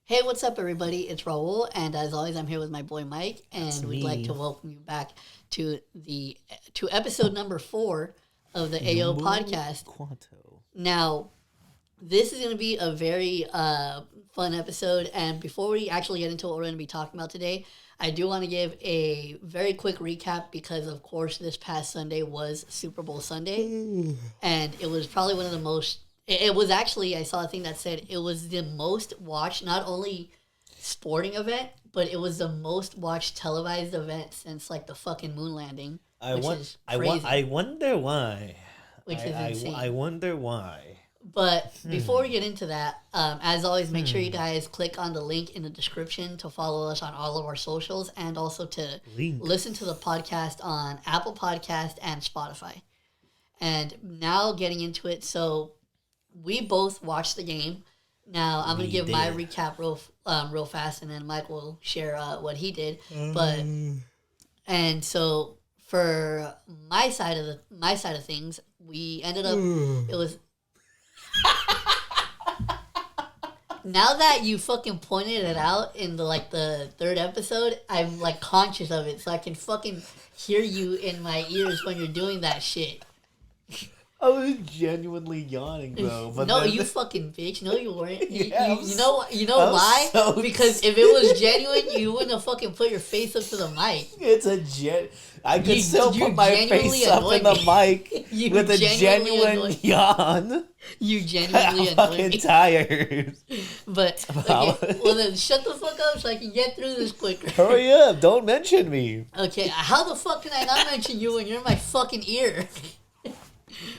Hey, what's up, everybody? It's Raul, and as always, I'm here with my boy Mike, That's and we'd like me. to welcome you back to the to episode number 4 of the AO Numero podcast. quanto. Now, this is going to be a very fun episode, and before we actually get into what we're going to be talking about today, I do want to give a very quick recap because, of course, this past Sunday was Super Bowl Sunday, and it was probably one of the most. It was actually, I saw a thing that said it was the most watched, not only sporting event, but it was the most watched televised event since like the fucking moon landing, I which want. is I want. I crazy, wonder why. which is I insane. wonder why. But before we Hmm. get into that, as always, make sure you guys click on the link in the description to follow us on all of our socials and also to Link. listen to the podcast on Apple Podcast and Spotify. And now getting into it, so we both watched the game. Now I'm gonna We give my did. recap real fast, and then Mike will share what he did. But and so for my side of things, we ended up. It was now that you fucking pointed it out in the third episode, I'm like conscious of it, so I can fucking hear you in my ears when you're doing that shit. I was genuinely yawning, bro. But No, then, you fucking bitch. No, you weren't. Yeah, I'm You know I'm why? so Because if it was genuine, you wouldn't have fucking put your face up to the mic. it's a I could You- still you put my genuinely face up annoy in the me. mic You with a genuinely genuine annoy- yawn. You I'm genuinely annoy fucking me. tired. But Wow. okay, well then shut the fuck up so I can get through this quicker. Hurry up! Don't mention me. Okay, how the fuck can I not mention you when you're in my fucking ear?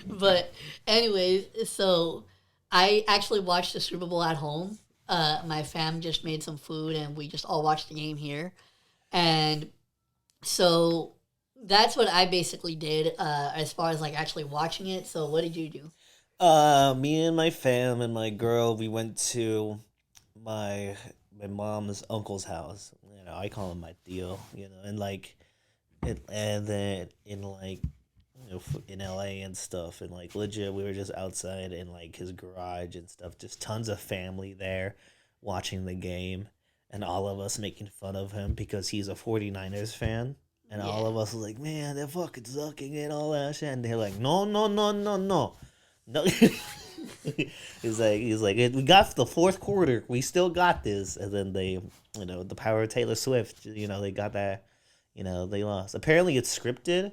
But anyways, so I actually watched the Super Bowl at home. My fam just made some food and we just all watched the game here. And so that's what I basically did as far as like actually watching it. So what did you do? Me and my fam and my girl, we went to my my mom's uncle's house. I call him my tío. And and then in in LA and stuff, and like legit, we were just outside in like his garage and stuff. Just tons of family there, watching the game, and all of us making fun of him because he's a 49ers fan. And all Yeah. of us were like, man, they're fucking sucking and all that shit. And they're like, no, no, no, no, no. No, he's like, we got the fourth quarter. We still got this, and then the power of Taylor Swift. They got that. They lost. Apparently, it's scripted.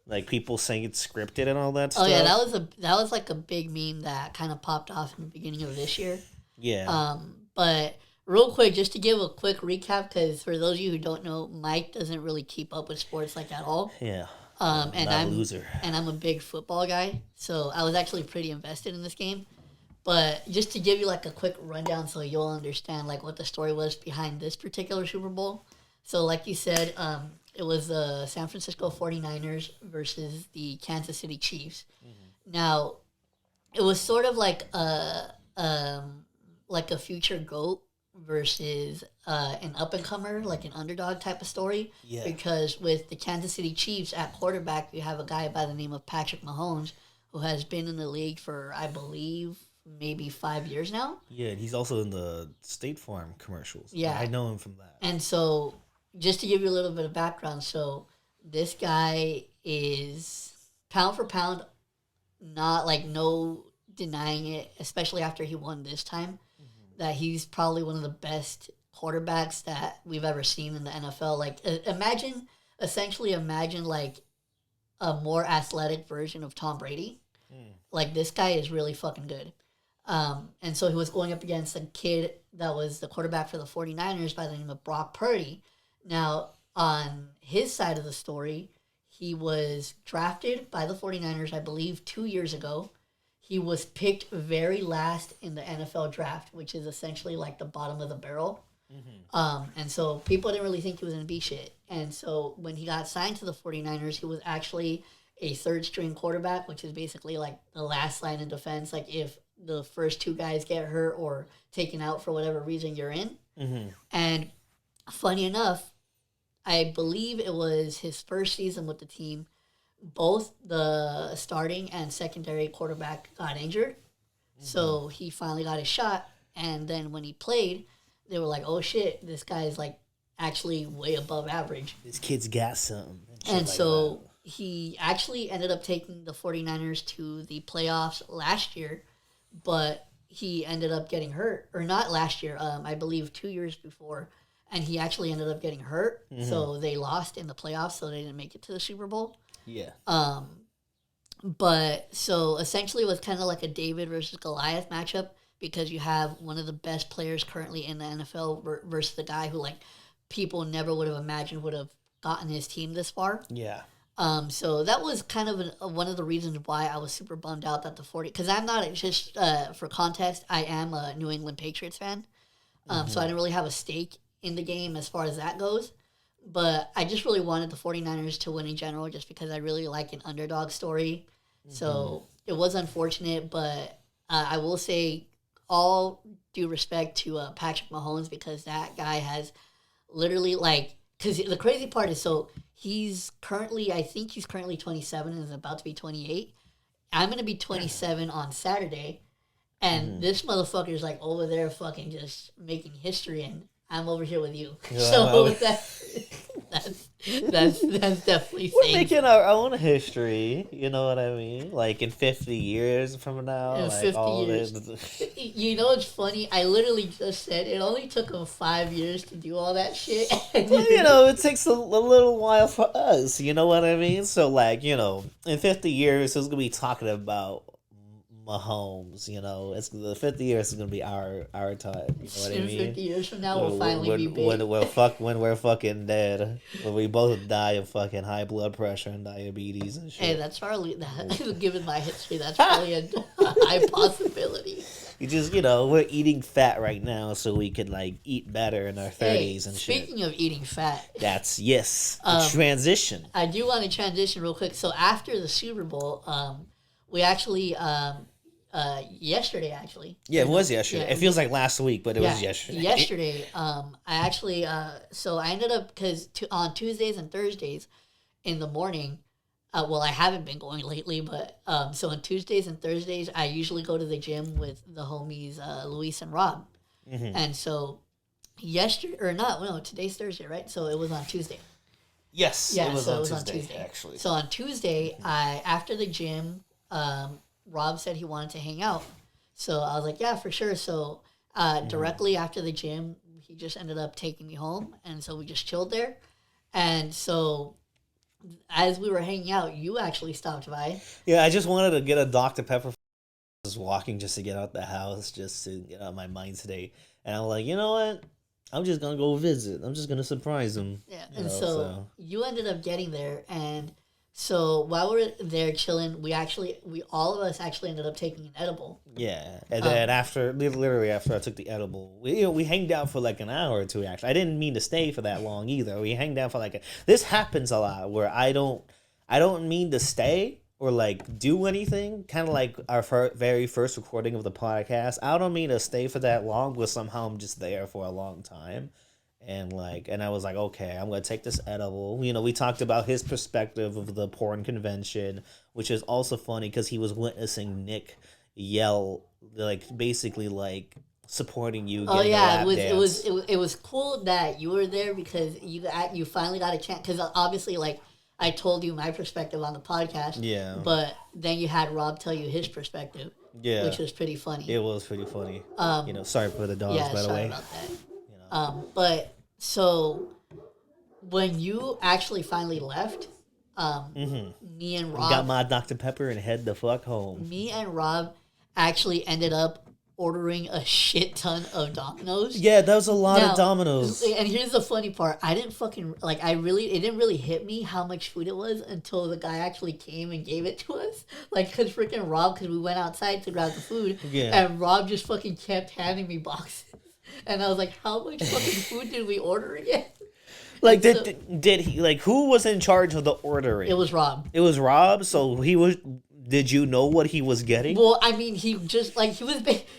Like people saying it's scripted and all that Oh stuff. yeah, that was like a big meme that kind of popped off in the beginning of this year. Yeah, But real quick, just to give a quick recap, because for those of you who don't know, Mike doesn't really keep up with sports like at all. yeah. And Not a loser. I'm a big football guy, so I was actually pretty invested in this game. But just to give you like a quick rundown, so you'll understand like what the story was behind this particular Super Bowl. So like you said, it was the San Francisco 49ers versus the Kansas City Chiefs. Now, it was sort of like a future GOAT versus an up and comer, like an underdog type of story. Yeah. Because with the Kansas City Chiefs at quarterback, you have a guy by the name of Patrick Mahomes, who has been in the league for, I believe, maybe 5 years now. Yeah, he's also in the State Farm commercials. Yeah. I know him from that. And so, just to give you a little bit of background, so this guy is pound for pound, not like no denying it, especially after he won this time, that he's probably one of the best quarterbacks that we've ever seen in the NFL. Like, essentially imagine like a more athletic version of Tom Brady. Like, this guy is really fucking good. And so he was going up against a kid that was the quarterback for the 49ers by the name of Brock Purdy. Now, on his side of the story, he was drafted by the 49ers, I believe, 2 years ago. He was picked very last in the NFL draft, which is essentially like the bottom of the barrel. And so people didn't really think he was going to be shit. And so when he got signed to the 49ers, he was actually a third string quarterback, which is basically like the last line of defense. Like if the first two guys get hurt or taken out for whatever reason, you're in. And funny enough, I believe it was his first season with the team. Both the starting and secondary quarterback got injured. So he finally got his shot. And then when he played, they were like, oh shit, this guy is like actually way above average. This kid's got something. And so he actually ended up taking the 49ers to the playoffs last year, but he ended up getting hurt. Or not last year, I believe 2 years before. And he actually ended up getting hurt. So they lost in the playoffs, so they didn't make it to the Super Bowl. Yeah. But so essentially it was kind of like a David versus Goliath matchup because you have one of the best players currently in the NFL versus the guy who like people never would have imagined would have gotten his team this far. Yeah. So that was kind of one of the reasons why I was super bummed out that the 40, because I'm not, just for context, I am a New England Patriots fan. So I didn't really have a stake in the game as far as that goes. But I just really wanted the 49ers to win in general just because I really like an underdog story. So it was unfortunate, but I will say all due respect to Patrick Mahomes because that guy has literally like, because the crazy part is he's currently, I think he's currently 27 and is about to be 28. I'm going to be 27 on Saturday. And this motherfucker is like over there fucking just making history and I'm over here with you. So that's definitely we're saying. making our own history. You know what I mean? Like in 50 years from now. In like 50 years. You know what's funny? I literally just said it only took him 5 years to do all that shit. Well, you know, it takes a little while for us. You know what I mean? So, like, you know, in 50 years, who's going to be talking about Mahomes, you know, it's the 50 years is gonna be our time. You know what I mean? 50 years from now, we'll finally be big. When we're fucking dead, when we both die of fucking high blood pressure and diabetes and shit. Hey, that's probably given my history. That's probably a high possibility. You just, you know, we're eating fat right now, so we could like eat better in our 30s and shit. Speaking of eating fat, that's the transition. I do want to transition real quick. So after the Super Bowl, we actually. Yesterday actually. Yeah, it was yesterday. Yeah, it feels like last week, but it was yesterday. Yesterday, I actually, so I ended up, because on Tuesdays and Thursdays in the morning, well, I haven't been going lately, but, so on Tuesdays and Thursdays, I usually go to the gym with the homies, Luis and Rob. And so today's Thursday, right? So it was on Tuesday. Yes, yeah, it was on Tuesday, actually. So on Tuesday, after the gym, Rob said he wanted to hang out. So I was like, yeah, for sure. So directly after the gym, he just ended up taking me home. And so we just chilled there. And so as we were hanging out, you actually stopped by. Yeah, I just wanted to get a Dr. Pepper. I was walking just to get out the house, just to get out my mind today. And I'm like, you know what? I'm just going to go visit. I'm just going to surprise him. Yeah, and so you ended up getting there. And so while we were there chilling, we all of us actually ended up taking an edible. Yeah, and then literally after I took the edible, we hanged out for like an hour or two. Actually, I didn't mean to stay for that long either. We hanged out for this happens a lot where I don't mean to stay or like do anything. Kind of like our very first recording of the podcast. I don't mean to stay for that long, but somehow I'm just there for a long time. And I was like, okay, I'm gonna take this edible. You know, we talked about his perspective of the porn convention, which is also funny because he was witnessing Nick yell, basically supporting you. Oh yeah, it was cool that you were there because you finally got a chance. Because obviously, I told you my perspective on the podcast. Yeah. But then you had Rob tell you his perspective. Yeah. Which was pretty funny. It was pretty funny. Sorry for the dogs, by the way. Sorry about that. But so when you actually finally left, me and Rob got my Dr. Pepper and head the fuck home. Me and Rob actually ended up ordering a shit ton of Domino's. Yeah, that was a lot of Domino's. And here's the funny part: I didn't fucking it didn't really hit me how much food it was until the guy actually came and gave it to us. Because freaking Rob, because we went outside to grab the food, and Rob just fucking kept handing me boxes. And I was like, how much fucking food did we order again? Did he, who was in charge of the ordering? It was Rob. It was Rob, so he was... Did you know what he was getting? Well, I mean, he just,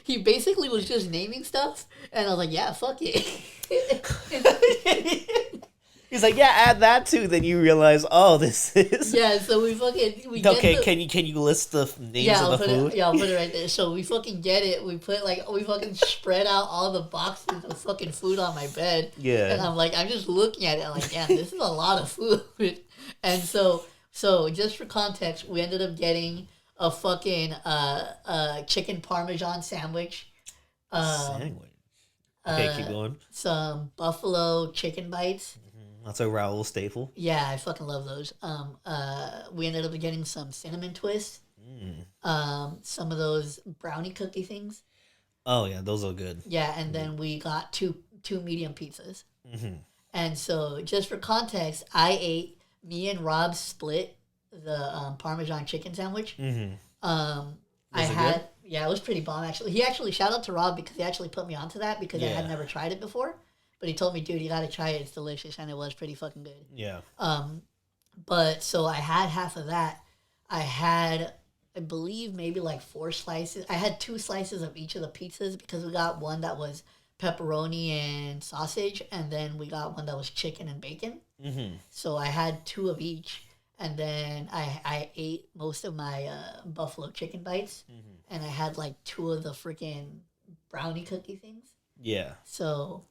he basically was just naming stuff, and I was like, yeah, fuck it. He's like, yeah, add that too. Then you realize, oh, this is Yeah, so we okay. get the, Can you list the names yeah, of the food? I'll put it right there. So we fucking get it. We fucking spread out all the boxes of fucking food on my bed. Yeah. And I'm just looking at it. I'm like, damn, this is a lot of food. And so just for context, we ended up getting a fucking chicken parmesan sandwich. Sandwich. Okay, keep going. Some buffalo chicken bites. That's a Raoul staple. Yeah, I fucking love those. We ended up getting some cinnamon twists. Some of those brownie cookie things. Oh yeah, those are good. Yeah, and then we got two medium pizzas. And so, just for context, me and Rob split the Parmesan chicken sandwich. Yeah, it was pretty bomb actually. He actually, shout out to Rob because he actually put me onto that because I had never tried it before. But he told me, dude, you gotta try it. It's delicious, and it was pretty fucking good. Yeah. But so I had half of that. I had, I believe, maybe like 4 slices. I had 2 slices of each of the pizzas because we got one that was pepperoni and sausage, and then we got one that was chicken and bacon. So I had 2 of each, and then I ate most of my buffalo chicken bites, and I had like 2 of the freaking brownie cookie things. Yeah. So,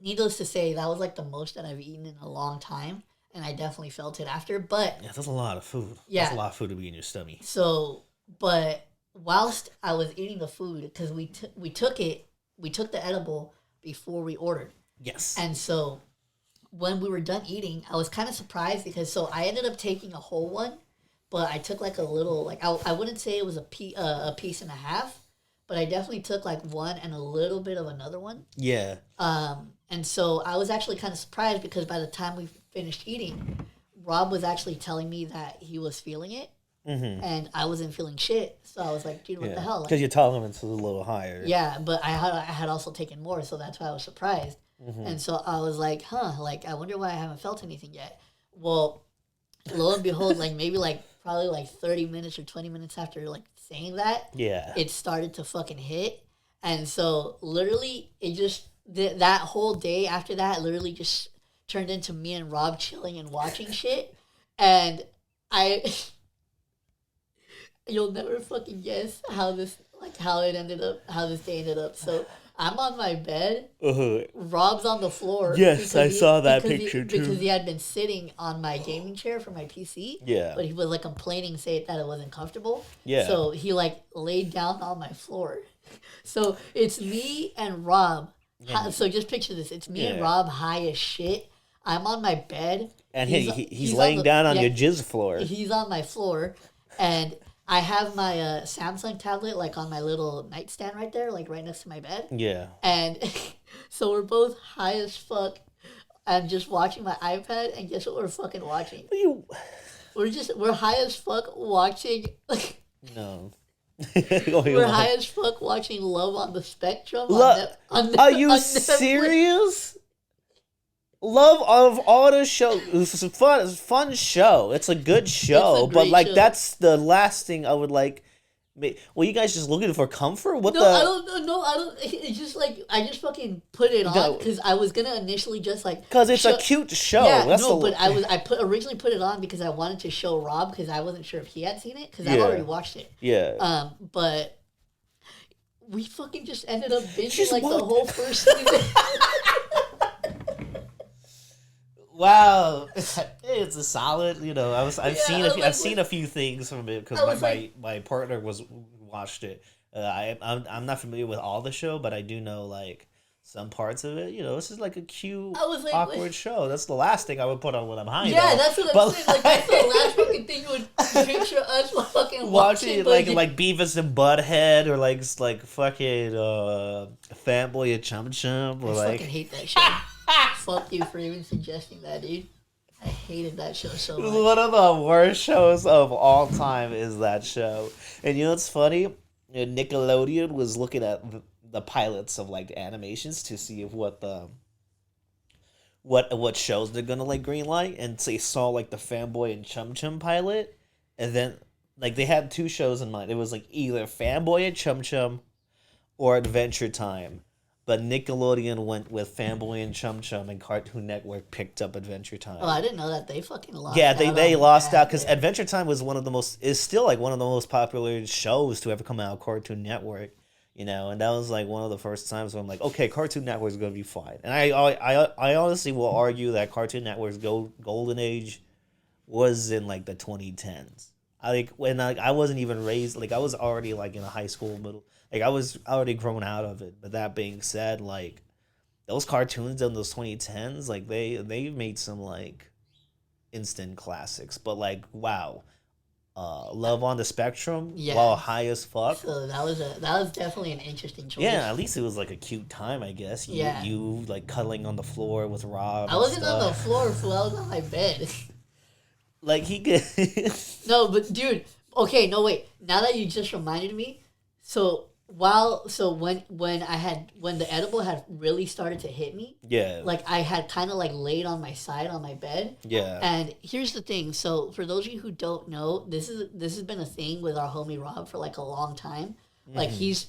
needless to say, that was like the most that I've eaten in a long time, and I definitely felt it after. But yeah, that's a lot of food. Yeah, that's a lot of food to be in your stomach. So, but whilst I was eating the food, because we took the edible before we ordered. Yes. And so, when we were done eating, I was kind of surprised because I ended up taking a whole one, but I took like a little, like I wouldn't say it was a piece and a half, but I definitely took like one and a little bit of another one. Yeah. And so I was actually kind of surprised because by the time we finished eating, Rob was actually telling me that he was feeling it, and I wasn't feeling shit. So I was like, dude, what the hell? Because your tolerance was a little higher. Yeah, but I had also taken more, so that's why I was surprised. And so I was like, like, I wonder why I haven't felt anything yet. Well, lo and behold, like maybe like probably like 30 minutes or 20 minutes after like saying that, it started to fucking hit. And so literally it just, that whole day after that literally just turned into me and Rob chilling and watching shit. And you'll never fucking guess how this day ended up. So I'm on my bed. Rob's on the floor. Yes, I saw that picture too. Because he had been sitting on my gaming chair for my PC. Yeah. But he was like complaining, saying that it wasn't comfortable. Yeah. So he like laid down on my floor. So it's me and Rob. So just picture this. It's me and Rob high as shit. I'm on my bed. And he's laying down on your jizz floor. He's on my floor. And I have my Samsung tablet like on my little nightstand right there, like right next to my bed. Yeah. And so we're both high as fuck and just watching my iPad, and guess what we're fucking watching? We're high as fuck watching No. We're high as fuck watching Love on the Spectrum. Are you serious? Love of all the show. It's a fun show. It's a good show, but like show. That's the last thing I would like. Well, you guys just looking for comfort? I don't. It's just like I just fucking put it on because I was gonna initially just like because it's a cute show. Yeah, but I originally put it on because I wanted to show Rob because I wasn't sure if he had seen it because I've already watched it. Yeah. But we fucking just ended up binging like the whole first season. Wow, it's a solid. You know, I've seen a few things from it because my partner watched it. I'm not familiar with all the show, but I do know like some parts of it. You know, this is like a cute, awkward show. That's the last thing I would put on when I'm high. Yeah, that's what I'm saying. Like that's the last fucking thing you would picture us fucking watching. Like Beavis and Butthead or like fucking Fanboy and Chum Chum. Or I fucking hate that show. Fuck you for even suggesting that, dude. I hated that show so much. One of the worst shows of all time is that show. And you know what's funny? Nickelodeon was looking at the pilots of like animations to see if what shows they're gonna like greenlight, and so they saw like the Fanboy and Chum Chum pilot, and then like they had 2 shows in mind. It was like either Fanboy and Chum Chum or Adventure Time. but Nickelodeon went with Fanboy and Chum Chum, and Cartoon Network picked up Adventure Oh, Time. I didn't know that they fucking lost. Yeah, out they on lost out that. because Yeah. Adventure Time was one of the most is still like one of the most popular shows to ever come out of Cartoon Network. And that was like one of the first times where I'm like, okay, Cartoon Network is gonna be fine. And I honestly will argue that Cartoon Network's golden age was in like the 2010s. I like when I wasn't even raised, like I was already like in a high school middle, like I was already grown out of it. But that being said, like those cartoons in those 2010s, like they made some like instant classics. But like wow, Love on the Spectrum, wow, Yeah. high as fuck. So that was definitely an interesting choice. Yeah, at least it was like a cute time, I guess. Yeah. You like cuddling on the floor with Rob I and wasn't on the stuff. floor, fool. I was on my bed. Like he could. No, but dude, okay, no wait. Now that you just reminded me, so when the edible had really started to hit me, Yeah. like I had kind of like laid on my side on my bed. Yeah. And here's the thing. So for those of you who don't know, this has been a thing with our homie Rob for like a long time. Like he's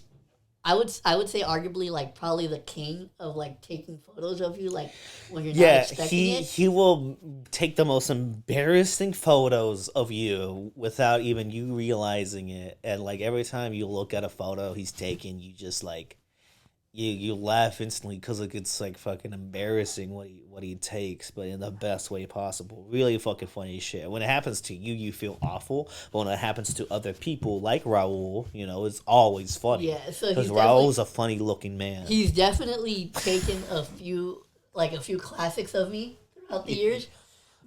I would say arguably like probably the king of like taking photos of you like when you're not Yeah, expecting he it. he will take the most embarrassing photos of you without even you realizing it. And like every time you look at a photo he's taken, you just like you laugh instantly because like it's like fucking embarrassing what he takes, but in the best way possible. Really fucking funny shit. When it happens to you, you feel awful, but when it happens to other people like Raul, it's always funny Yeah, so because he's definitely Raul's a funny looking man. he's definitely taken a few classics of me throughout the years.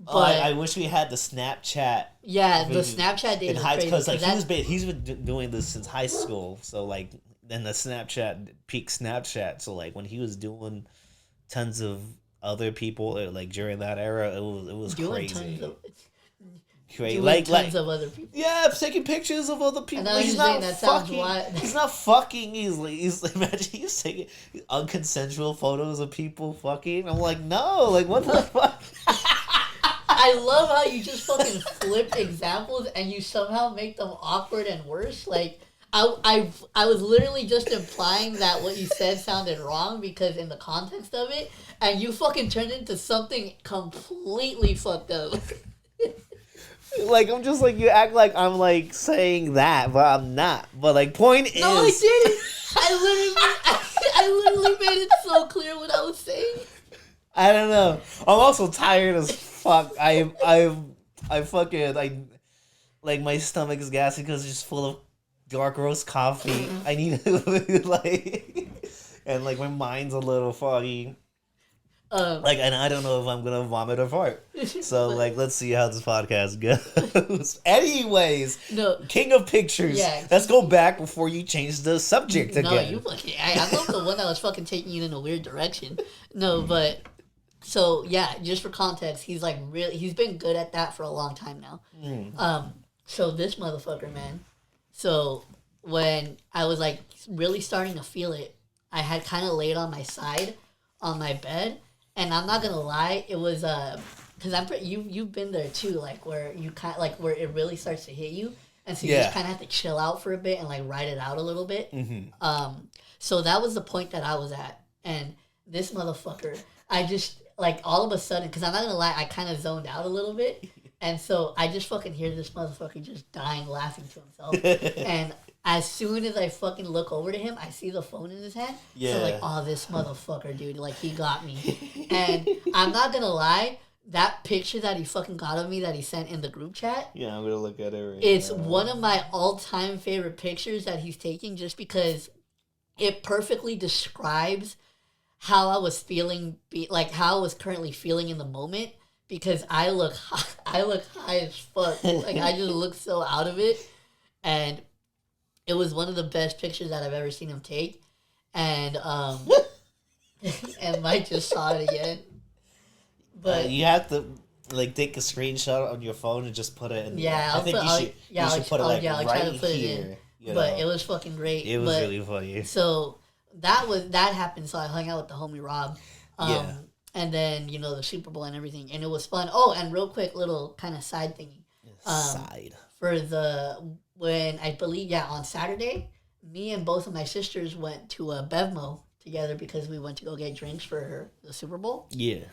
Oh, I But wish we had the Snapchat yeah, the in Snapchat days are high crazy because like because he's been doing this since high school. So like then the Snapchat peak Snapchat. So like when he was doing tons of other people like during that era, it was doing crazy. tons of Crazy. doing Like tons of other people. yeah, taking pictures of other people. And now He's you're not saying that sounds fucking. wild. He's not fucking. He's imagine he's taking unconsensual photos of people fucking. I'm like no, like what the fuck. I love how you just fucking flip examples and you somehow make them awkward and worse. Like I was literally just implying that what you said sounded wrong because in the context of it, and you fucking turned it into something completely fucked up. Like I'm just like you act like I'm like saying that, but I'm not. But like point No, I is, didn't. I literally made it so clear what I was saying. I don't know. I'm also tired as fuck. I fucking like my stomach is gassy because it's just full of dark roast coffee. I need to like, and like my mind's a little foggy. Like, and I don't know if I'm gonna vomit or fart. So, like, let's see how this podcast goes. Anyways, No. King of Pictures. Yeah. Let's go back before you change the subject No, again. you fucking. I'm not the one that was fucking taking you in a weird direction. No, but so yeah, just for context, he's like really. He's been good at that for a long time now. So this motherfucker, man. So when I was like really starting to feel it, I had kind of laid on my side on my bed, and I'm not gonna lie, it was because you've been there too, like where you kind like where it really starts to hit you, and so you just kind of have to chill out for a bit and like ride it out a little bit. So that was the point that I was at, and this motherfucker, I just like all of a sudden, because I'm not gonna lie, I kind of zoned out a little bit, and so I just fucking hear this motherfucker just dying laughing to himself, and as soon as I fucking look over to him, I see the phone in his hand. Yeah. So like, oh, this motherfucker, dude, like he got me. And I'm not gonna lie, that picture that he fucking got of me that he sent in the group chat, Yeah, I'm gonna look at it right it's now. one of my all-time favorite pictures that he's taking just because it perfectly describes how I was feeling, like how I was currently feeling in the moment. Because I look high as fuck. Like I just look so out of it, and it was one of the best pictures that I've ever seen him take, and and Mike just saw it again. But you have to like take a screenshot on your phone and just put it in. yeah, I think you should put it like I'll right try to put it here. in. But it was fucking great. It was but, really funny. So that happened. So I hung out with the homie Rob. Yeah. And then the Super Bowl and everything, and it was fun. Oh, and real quick, little kind of side thingy. Side. For when I believe on Saturday, me and both of my sisters went to a Bevmo together because we went to go get drinks for the Super Bowl. Yeah.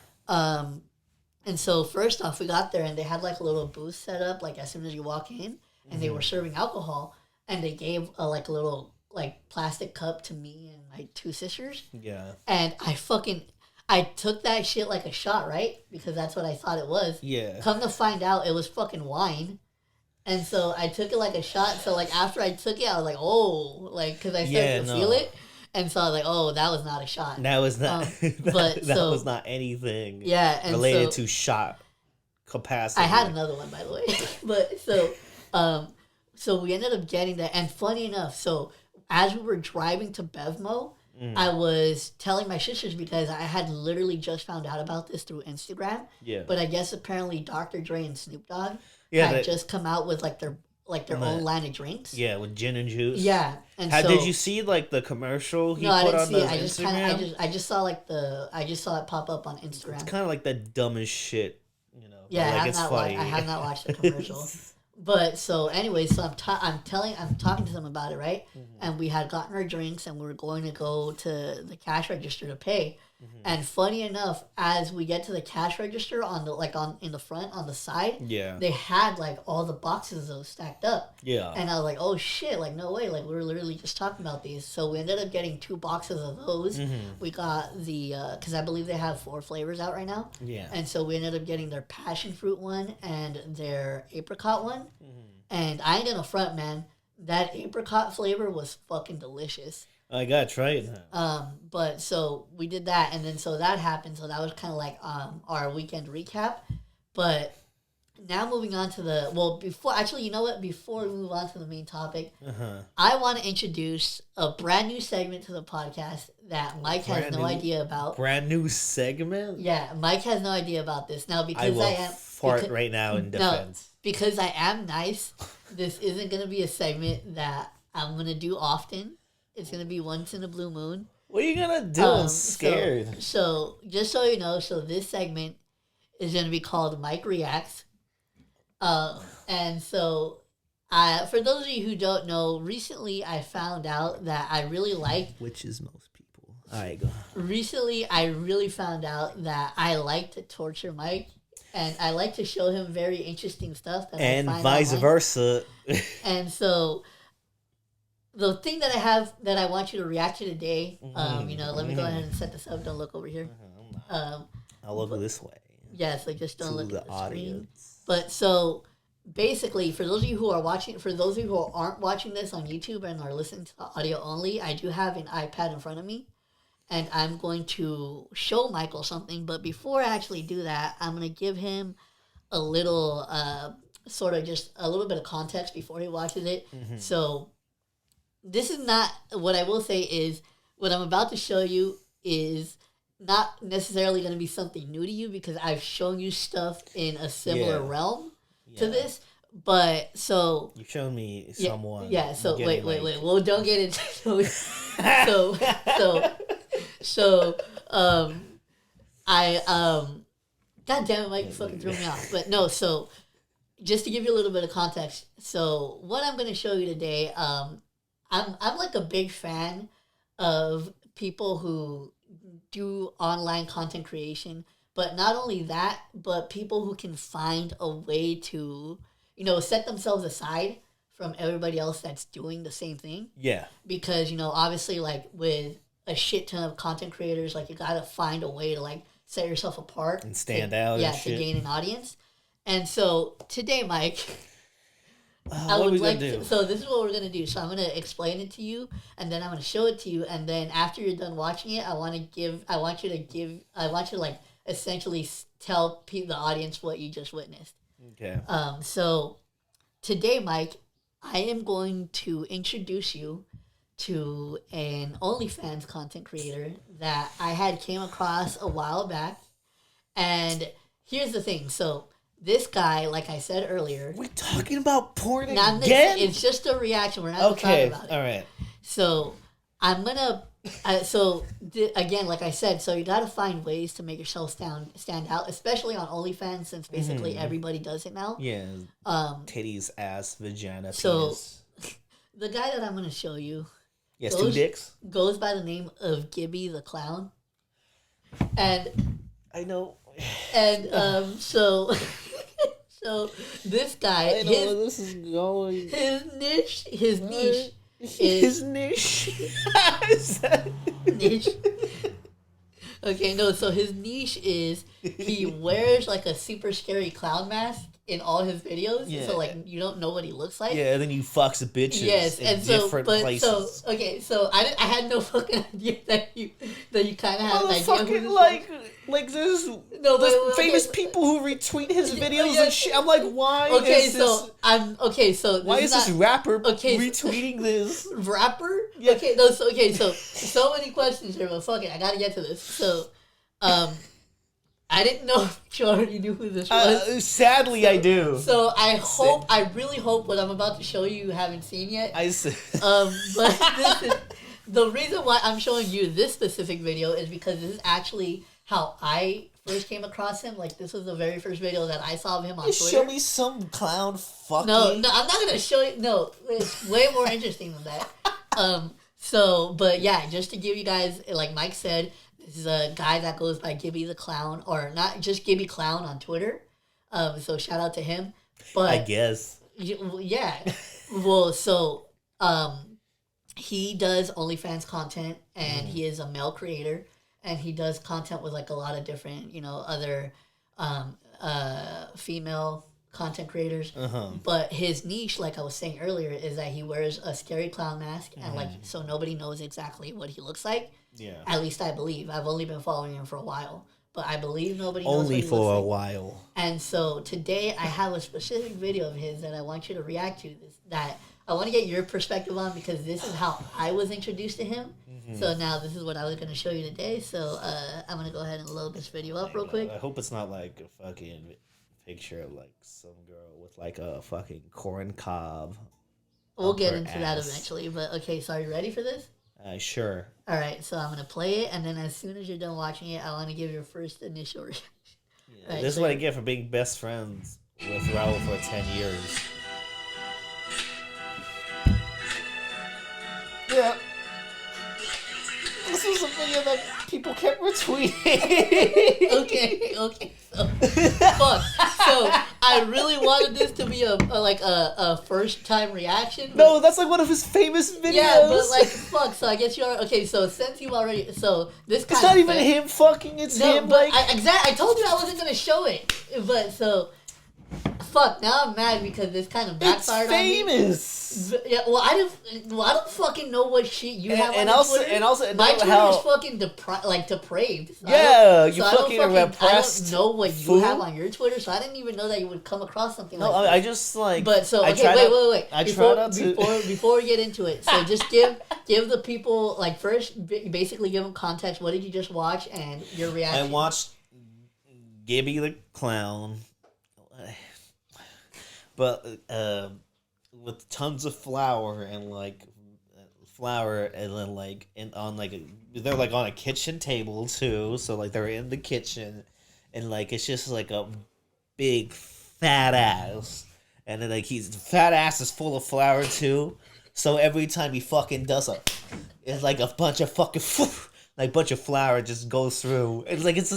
And so first off, we got there and they had like a little booth set up like as soon as you walk in, and they were serving alcohol, and they gave a little like plastic cup to me and my two sisters. Yeah. And I took that shit like a shot, right? Because that's what I thought it was. Yeah. Come to find out, it was fucking wine. And so I took it like a shot. So like after I took it, I was like, oh, like because I started to feel it. And so I was like, oh, that was not a shot. That was not. That was not anything. Yeah, and related to shot capacity. I had another one, by the way. But so we ended up getting that. And funny enough, so as we were driving to Bevmo, I was telling my sisters because I had literally just found out about this through Instagram. Yeah. But I guess apparently Dr. Dre and Snoop Dogg had just come out with like their own line of drinks. Yeah, with gin and juice. Yeah. And did you see like the commercial he put on Instagram? I just saw it pop up on Instagram. It's kind of like the dumbest shit, you know. Yeah, like I have not watched the commercial. But so anyway, so I'm talking to them about it, right? Mm-hmm. And we had gotten our drinks and we were going to go to the cash register to pay. Mm-hmm. And funny enough, as we get to the cash register in the front on the side, they had like all the boxes of those stacked up. Yeah. And I was like, oh shit, like no way, like we were literally just talking about these. So we ended up getting 2 boxes of those. Mm-hmm. We got the because I believe they have 4 flavors out right now. Yeah. And so we ended up getting their passion fruit one and their apricot one. Mm-hmm. And I ain't gonna front, man. That apricot flavor was fucking delicious. I gotta try it now. But so we did that, and then so that happened. So that was kind of like our weekend recap. But now moving on to before we move on to the main topic, I want to introduce a brand new segment to the podcast that Mike has no idea about. Brand new segment? Yeah, Mike has no idea about this now because I am fart right now in defense. No, because I am nice. This isn't gonna be a segment that I'm gonna do often. It's going to be once in a blue moon. What are you going to do? I'm scared. So, just so you know, this segment is going to be called Mike Reacts. And so, for those of you who don't know, recently I found out that I really like... Which is most people. All right, go. Recently, I really found out that I like to torture Mike. And I like to show him very interesting stuff. And vice versa. And so... The thing that I have that I want you to react to today, let me go ahead and set this up. Don't look over here. I'll look this way. Yes, like just don't look at the screen. But so basically, for those of you who are watching, for those of you who aren't watching this on YouTube and are listening to the audio only, I do have an iPad in front of me, and I'm going to show Michael something. But before I actually do that, I'm going to give him a little, sort of just a little bit of context before he watches it. Mm-hmm. So. This is not, what I will say is, what I'm about to show you is not necessarily going to be something new to you because I've shown you stuff in a similar realm to this. But, so... You've shown me someone... Yeah, so, wait. Well, don't get into... God damn it, Mike, you fucking threw me off. But no, so, just to give you a little bit of context. So, what I'm going to show you today... I'm like a big fan of people who do online content creation, but not only that, but people who can find a way to, set themselves aside from everybody else that's doing the same thing. Yeah. Because, obviously, like, with a shit ton of content creators, like, you gotta find a way to, like, set yourself apart. And stand out. Yeah, to gain an audience. And so, today, Mike... what are we going to do? So this is what we're going to do. So I'm going to explain it to you, and then I'm going to show it to you, and then after you're done watching it, I want you to like essentially tell the audience what you just witnessed. Okay. So today, Mike, I am going to introduce you to an OnlyFans content creator that I had came across a while back, and here's the thing. So. This guy, like I said earlier... We're talking about porn again? It's just a reaction. We're not talking about it. All right. So, I'm going to... again, like I said, so you got to find ways to make yourself stand out, especially on OnlyFans, since basically everybody does it now. Yeah. Titties, ass, vagina, penis. The guy that I'm going to show you He has two dicks. Goes by the name of Gibby the Clown, and I know. And so so this guy, I know where this is going. His niche niche. Okay, no, so his niche is he wears like a super scary clown mask in all his videos. Yeah. So like you don't know what he looks like. Yeah, and then you fucks bitches. Yes, in and so different places. So okay, so I had no fucking idea that you kind of had an idea. Fucking like there's famous people who retweet his videos and shit. I'm like, why? Okay, is so this, why is this rapper retweeting this? Rapper? Yeah. Okay, so many questions here, but fuck it, I gotta get to this. So, I didn't know if you already knew who this was. Sadly, I do. So I really hope what I'm about to show you haven't seen yet. I see. But the reason why I'm showing you this specific video is because this is actually how I first came across him. Like, this was the very first video that I saw of him on Twitter. Show me some clown fucking... No, I'm not gonna show you... No, it's way more interesting than that. But yeah, just to give you guys, like Mike said, this is a guy that goes by Gibby the Clown, or not just Gibby Clown on Twitter. So shout out to him. But I guess. Yeah. Well, so he does OnlyFans content, and he is a male creator, and he does content with like a lot of different, other female content creators. But his niche, like I was saying earlier, is that he wears a scary clown mask, and like so nobody knows exactly what he looks like. Yeah. At least I believe. I've only been following him for a while, but I believe nobody knows only what he for looks a like. while. And so today I have a specific video of his that I want you to react to. That I want to get your perspective on, because this is how I was introduced to him. So now this is what I was going to show you today. So I'm going to go ahead and load this video up real quick. I hope it's not like a fucking picture of like some girl with like a fucking corn cob. We'll get into that eventually. But okay, so are you ready for this? Sure. All right, so I'm going to play it, and then as soon as you're done watching it, I want to give your first initial reaction. Yeah, right, this is what I get for being best friends with Raul for 10 years. Yeah. This was a video that people kept retweeting. Okay. So, fuck. So I really wanted this to be a first time reaction. No, that's like one of his famous videos. Yeah, but like fuck. So I guess you are okay. So since you already, so this it's not even him fucking. It's him. But I told you I wasn't gonna show it. But so. Fuck, now I'm mad because this kind of backfired on me. It's famous! Yeah, well, I don't fucking know what shit you have on Twitter. And also, my Twitter is fucking depraved. So yeah, you fucking repressed. I don't know what you have on your Twitter, so I didn't even know that you would come across something like that. No, I just like... But so, okay, wait. Before we get into it, so just give the people, like, first, basically give them context. What did you just watch and your reaction? I watched Gibby the Clown... But with tons of flour and then like they're like on a kitchen table too, so like they're in the kitchen, and like it's just like a big fat ass, and then like his fat ass is full of flour too, so every time he fucking does it's like a bunch of fucking bunch of flour just goes through. It's like it's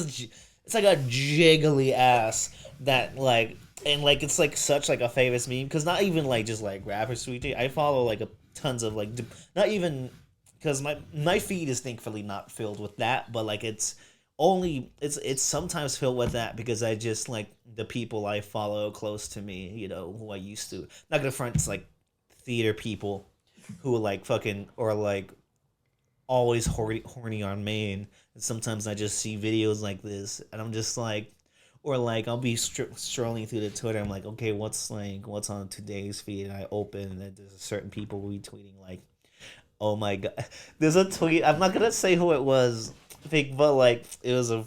like a jiggly ass that like. And, like, it's, like, such, like, a famous meme. Because not even, like, just, like, rappers tweeting. I follow, like, tons of, like... Not even... Because my feed is thankfully not filled with that. But, like, it's sometimes filled with that. Because I just, like, the people I follow close to me, who I used to... Not gonna front, it's, like, theater people who, like, fucking... Or, like, always horny on main. And sometimes I just see videos like this. And I'm just, like... Or like I'll be strolling through the Twitter. I'm like, okay, what's on today's feed? And I open and then there's certain people retweeting like, oh my god, there's a tweet. I'm not gonna say who it was, but like it was a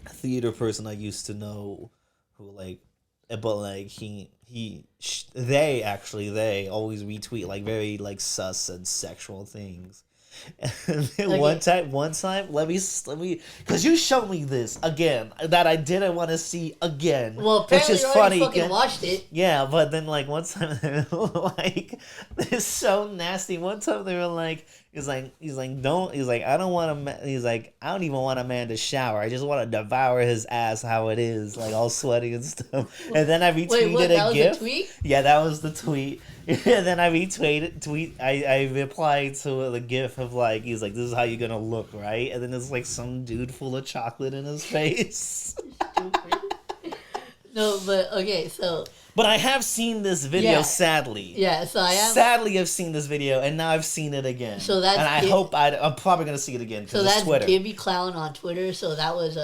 theater person I used to know, who like, but like they always retweet like very like sus and sexual things. And then one time, let me, because you showed me this again that I didn't want to see again. Well, apparently you already fucking watched it. Yeah, but then like one time they were like, it's so nasty. One time they were like, he's like, I don't want a he's like, I don't even want a man to shower. I just want to devour his ass how it is, like all sweaty and stuff. And then I retweeted a GIF. A tweet? Yeah, that was the tweet. And then I I replied to the GIF of like, he's like, this is how you're gonna look, right? And then there's like some dude full of chocolate in his face. No, but okay, so. But I have seen this video, sadly. Yeah, so I am. Sadly, I've seen this video, and now I've seen it again. So that's. And I hope I'm probably gonna see it again. So that's Twitter. Gibby Clown on Twitter. So that was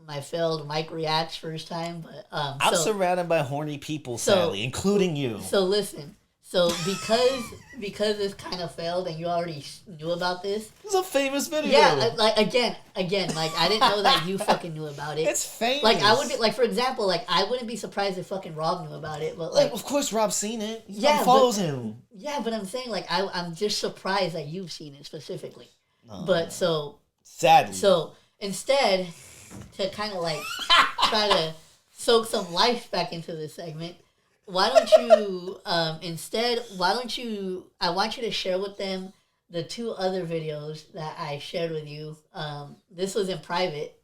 my failed Mike Reacts first time, but I'm surrounded by horny people, sadly, including you. So listen. So because this kind of failed and you already knew about this. It's a famous video. Yeah, like again, like I didn't know that you fucking knew about it. It's famous. Like I would be like, for example, like I wouldn't be surprised if fucking Rob knew about it, but like of course Rob's seen it. He follows him. Yeah, but I'm saying like I'm just surprised that you've seen it specifically. But so sadly. So instead, to kind of like try to soak some life back into this segment. Why don't you, I want you to share with them the two other videos that I shared with you. This was in private.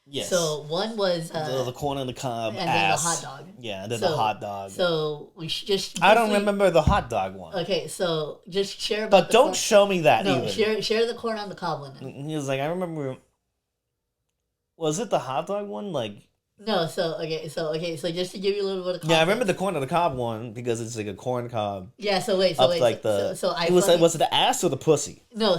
Yes. So one was... the corn on the cob and ass. then the hot dog. Yeah, and then the hot dog. So we should just... I don't remember the hot dog one. Okay, so just share about But don't show me that either. Share the corn on the cob one. Then. He was like, I remember... Was it the hot dog one? Like... No, so just to give you a little bit of context. Yeah, I remember the corn on the cob one because it's like a corn cob. Yeah, so was it the ass or the pussy? No, I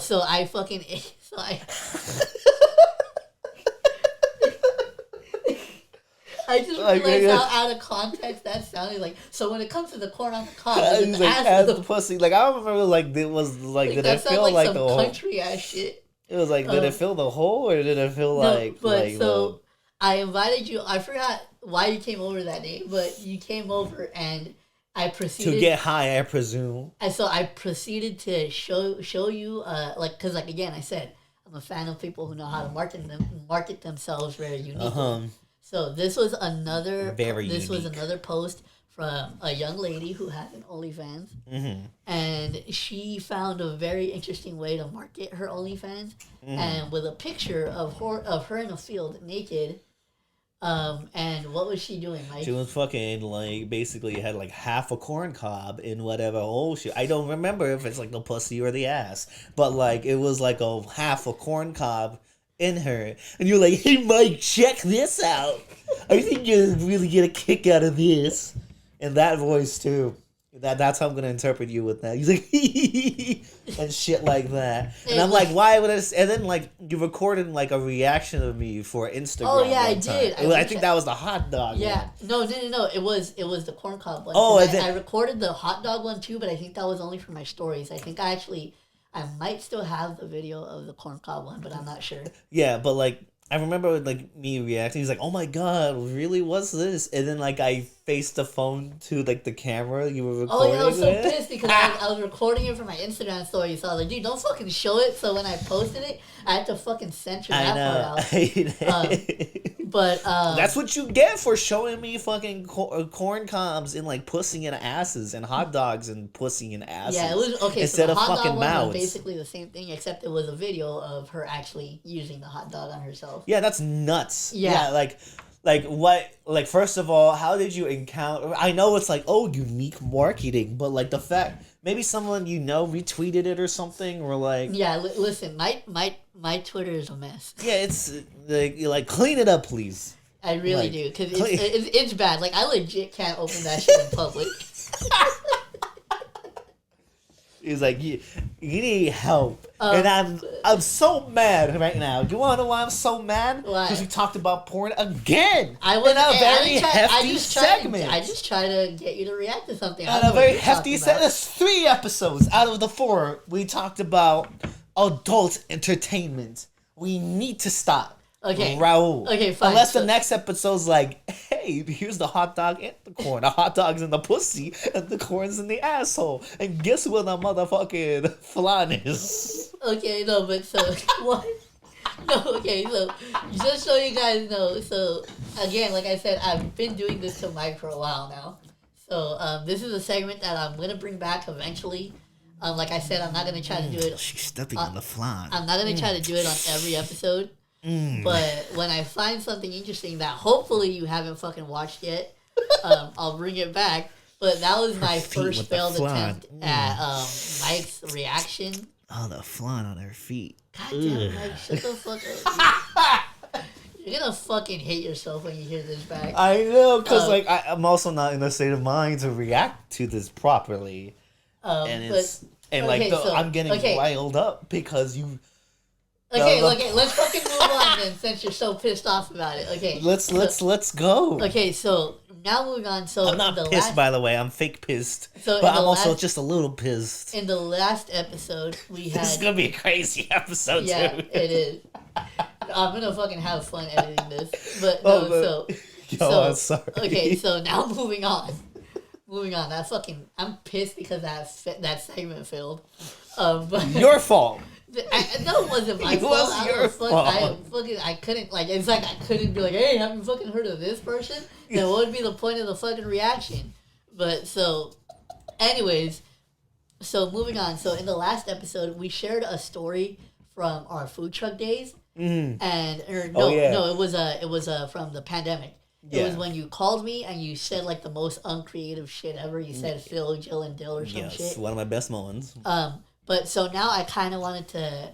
just realized how out of context that sounded like. So when it comes to the corn on the cob, it's like ass the pussy. Like I remember, like it was like did it feel like some the whole country ass shit? It was like did it feel the hole or did it feel I invited you. I forgot why you came over that day, but you came over and I proceeded to get high, I presume. And so I proceeded to show you, because again, I said I'm a fan of people who know how to market themselves very uniquely. So this was another post from a young lady who has an OnlyFans, and she found a very interesting way to market her OnlyFans, and with a picture of her in a field naked. And what was she doing, Mike? She was fucking, like, basically had, like, half a corn cob in whatever hole she... I don't remember if it's, like, the pussy or the ass. But, like, it was, like, a half a corn cob in her. And you're like, hey, Mike, check this out. I think you'll really get a kick out of this. In that voice, too. That's how I'm going to interpret you with that. He's like, and shit like that. And I'm like, why would I... And then, like, you recorded, like, a reaction of me for Instagram. Oh, yeah, I did. I think that was the hot dog one. No. It was the corn cob one. I recorded the hot dog one, too, but I think that was only for my stories. I think I might still have the video of the corn cob one, but I'm not sure. Yeah, but, like... I remember like me reacting. He's like, "Oh my god, really? What's this?" And then like I faced the phone to like the camera you were recording. Oh yeah, I was so pissed because I was recording it for my Instagram story. So I was like, "Dude, don't fucking show it." So when I posted it, I had to fucking censor that part out. But that's what you get for showing me fucking corn cobs and like pussy and asses and hot dogs and pussy and asses. Yeah, it was okay. Instead so the of hot fucking dog mouths. Was basically the same thing, except it was a video of her actually using the hot dog on herself. Yeah, that's nuts. Yeah, like what? Like first of all, how did you encounter? I know it's like unique marketing, but like the fact maybe someone retweeted it or something, or like listen, my Twitter is a mess. Yeah, it's like clean it up, please. I really do because it's bad. Like I legit can't open that shit in public. He's like, you need help. And I'm so mad right now. You want to know why I'm so mad? Why? Because we talked about porn again. I was in a very hefty segment. I just try to get you to react to something. And a very hefty segment. There's 3 episodes out of the 4 we talked about adult entertainment. We need to stop. Okay. Raul. Okay, fine. Unless the next episode's like, hey, here's the hot dog and the corn. The hot dog's in the pussy and the corn's in the asshole. And guess where the motherfucking flan is? Okay, no, but so what? No, okay, so just so you guys know, so again, like I said, I've been doing this to Mike for a while now. So this is a segment that I'm gonna bring back eventually. Like I said, I'm not gonna try to do it. She's stepping on the flan. I'm not gonna try to do it on every episode. But when I find something interesting that hopefully you haven't fucking watched yet, I'll bring it back. But that was my first failed attempt at Mike's reaction. Oh, the flan on her feet. God damn, Mike, shut the fuck up. You're gonna fucking hate yourself when you hear this back. I know, because I'm also not in a state of mind to react to this properly. I'm getting riled up because you... Okay, let's fucking move on then, since you're so pissed off about it. Okay. Let's go. Okay, so now moving on. So I'm not pissed, by the way. I'm fake pissed. But I'm also just a little pissed. In the last episode, we had... This is gonna be a crazy episode, yeah, too. it is. I'm gonna fucking have fun editing this. But no, I'm sorry. Okay, so now moving on. I'm pissed because that segment failed. But your fault. No, it wasn't my fault. It was your fault. I couldn't, like, it's like I couldn't be like, hey, have you fucking heard of this person? Then what would be the point of the fucking reaction? But so, anyways, so moving on. So in the last episode, we shared a story from our food truck days. It was from the pandemic. It was when you called me and you said like the most uncreative shit ever. You said Phil, Jill, and Dill or some shit. Yes, one of my best moments. But so now I kind of wanted to,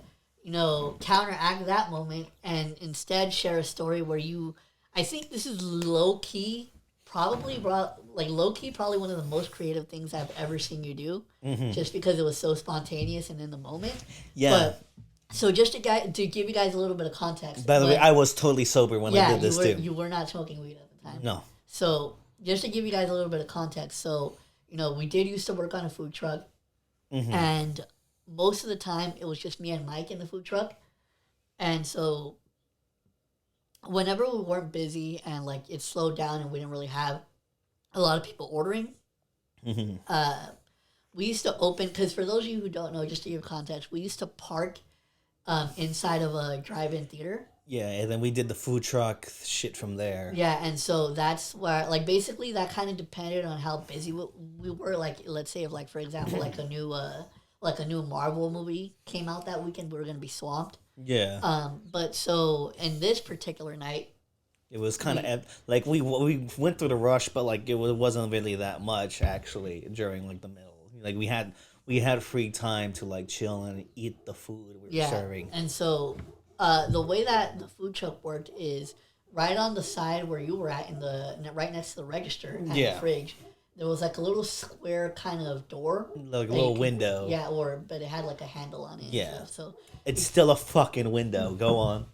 counteract that moment and instead share a story where I think this is probably one of the most creative things I've ever seen you do, just because it was so spontaneous and in the moment. Yeah. But, so just to give you guys a little bit of context. By the way, I was totally sober when I did this too. You were not smoking weed at the time. No. So just to give you guys a little bit of context, so we did used to work on a food truck, and most of the time it was just me and Mike in the food truck, and so whenever we weren't busy and like it slowed down and we didn't really have a lot of people ordering, we used to open, because for those of you who don't know, just to give context, we used to park inside of a drive-in theater. Yeah, and then we did the food truck shit from there. Yeah, and so that's where, like, basically that kind of depended on how busy we were. Like, let's say if, like, for example, like a new Marvel movie came out that weekend, we were gonna be swamped. Yeah. But so in this particular night, it was kind of like we went through the rush, but like it wasn't really that much actually during like the middle. Like we had free time to like chill and eat the food we were serving. And so the way that the food truck worked is right on the side where you were at, right next to the register and the fridge, there was like a little square kind of door, like a little window. Yeah, but it had like a handle on it. Yeah. So it's still a fucking window. Go on.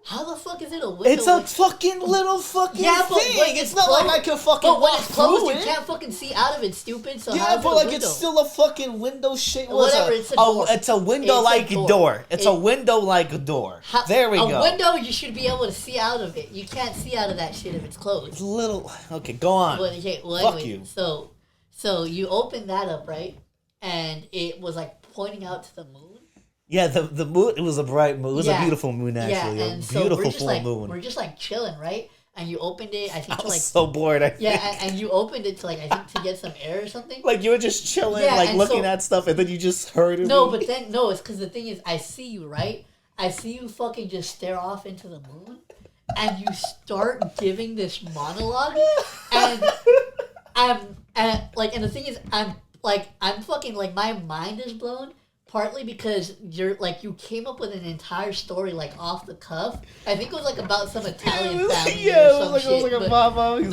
How the fuck is it a window? It's a fucking little fucking thing. It's not like I can fucking walk when it's closed, you can't fucking see out of it, stupid. So yeah, but like it's still a fucking window shape. Whatever, it's a door. It's a window-like door. It's a window-like door. There we go. A window, you should be able to see out of it. You can't see out of that shit if it's closed. It's a little... Okay, go on. Fuck you. So you open that up, right? And it was like pointing out to the moon. Yeah, the moon, it was a bright moon. It was a beautiful moon, actually. Yeah, and a beautiful full moon. We're just like chilling, right? And you opened it, I think, I was so bored. And you opened it to like, I think, to get some air or something. Like you were just chilling, looking at stuff, and then you just heard it. It's because the thing is, I see you, right? I see you fucking just stare off into the moon, and you start giving this monologue, and the thing is, I'm fucking, like, my mind is blown. Partly because you came up with an entire story like off the cuff. I think it was like about some Italian family or some shit. It was like a mama. He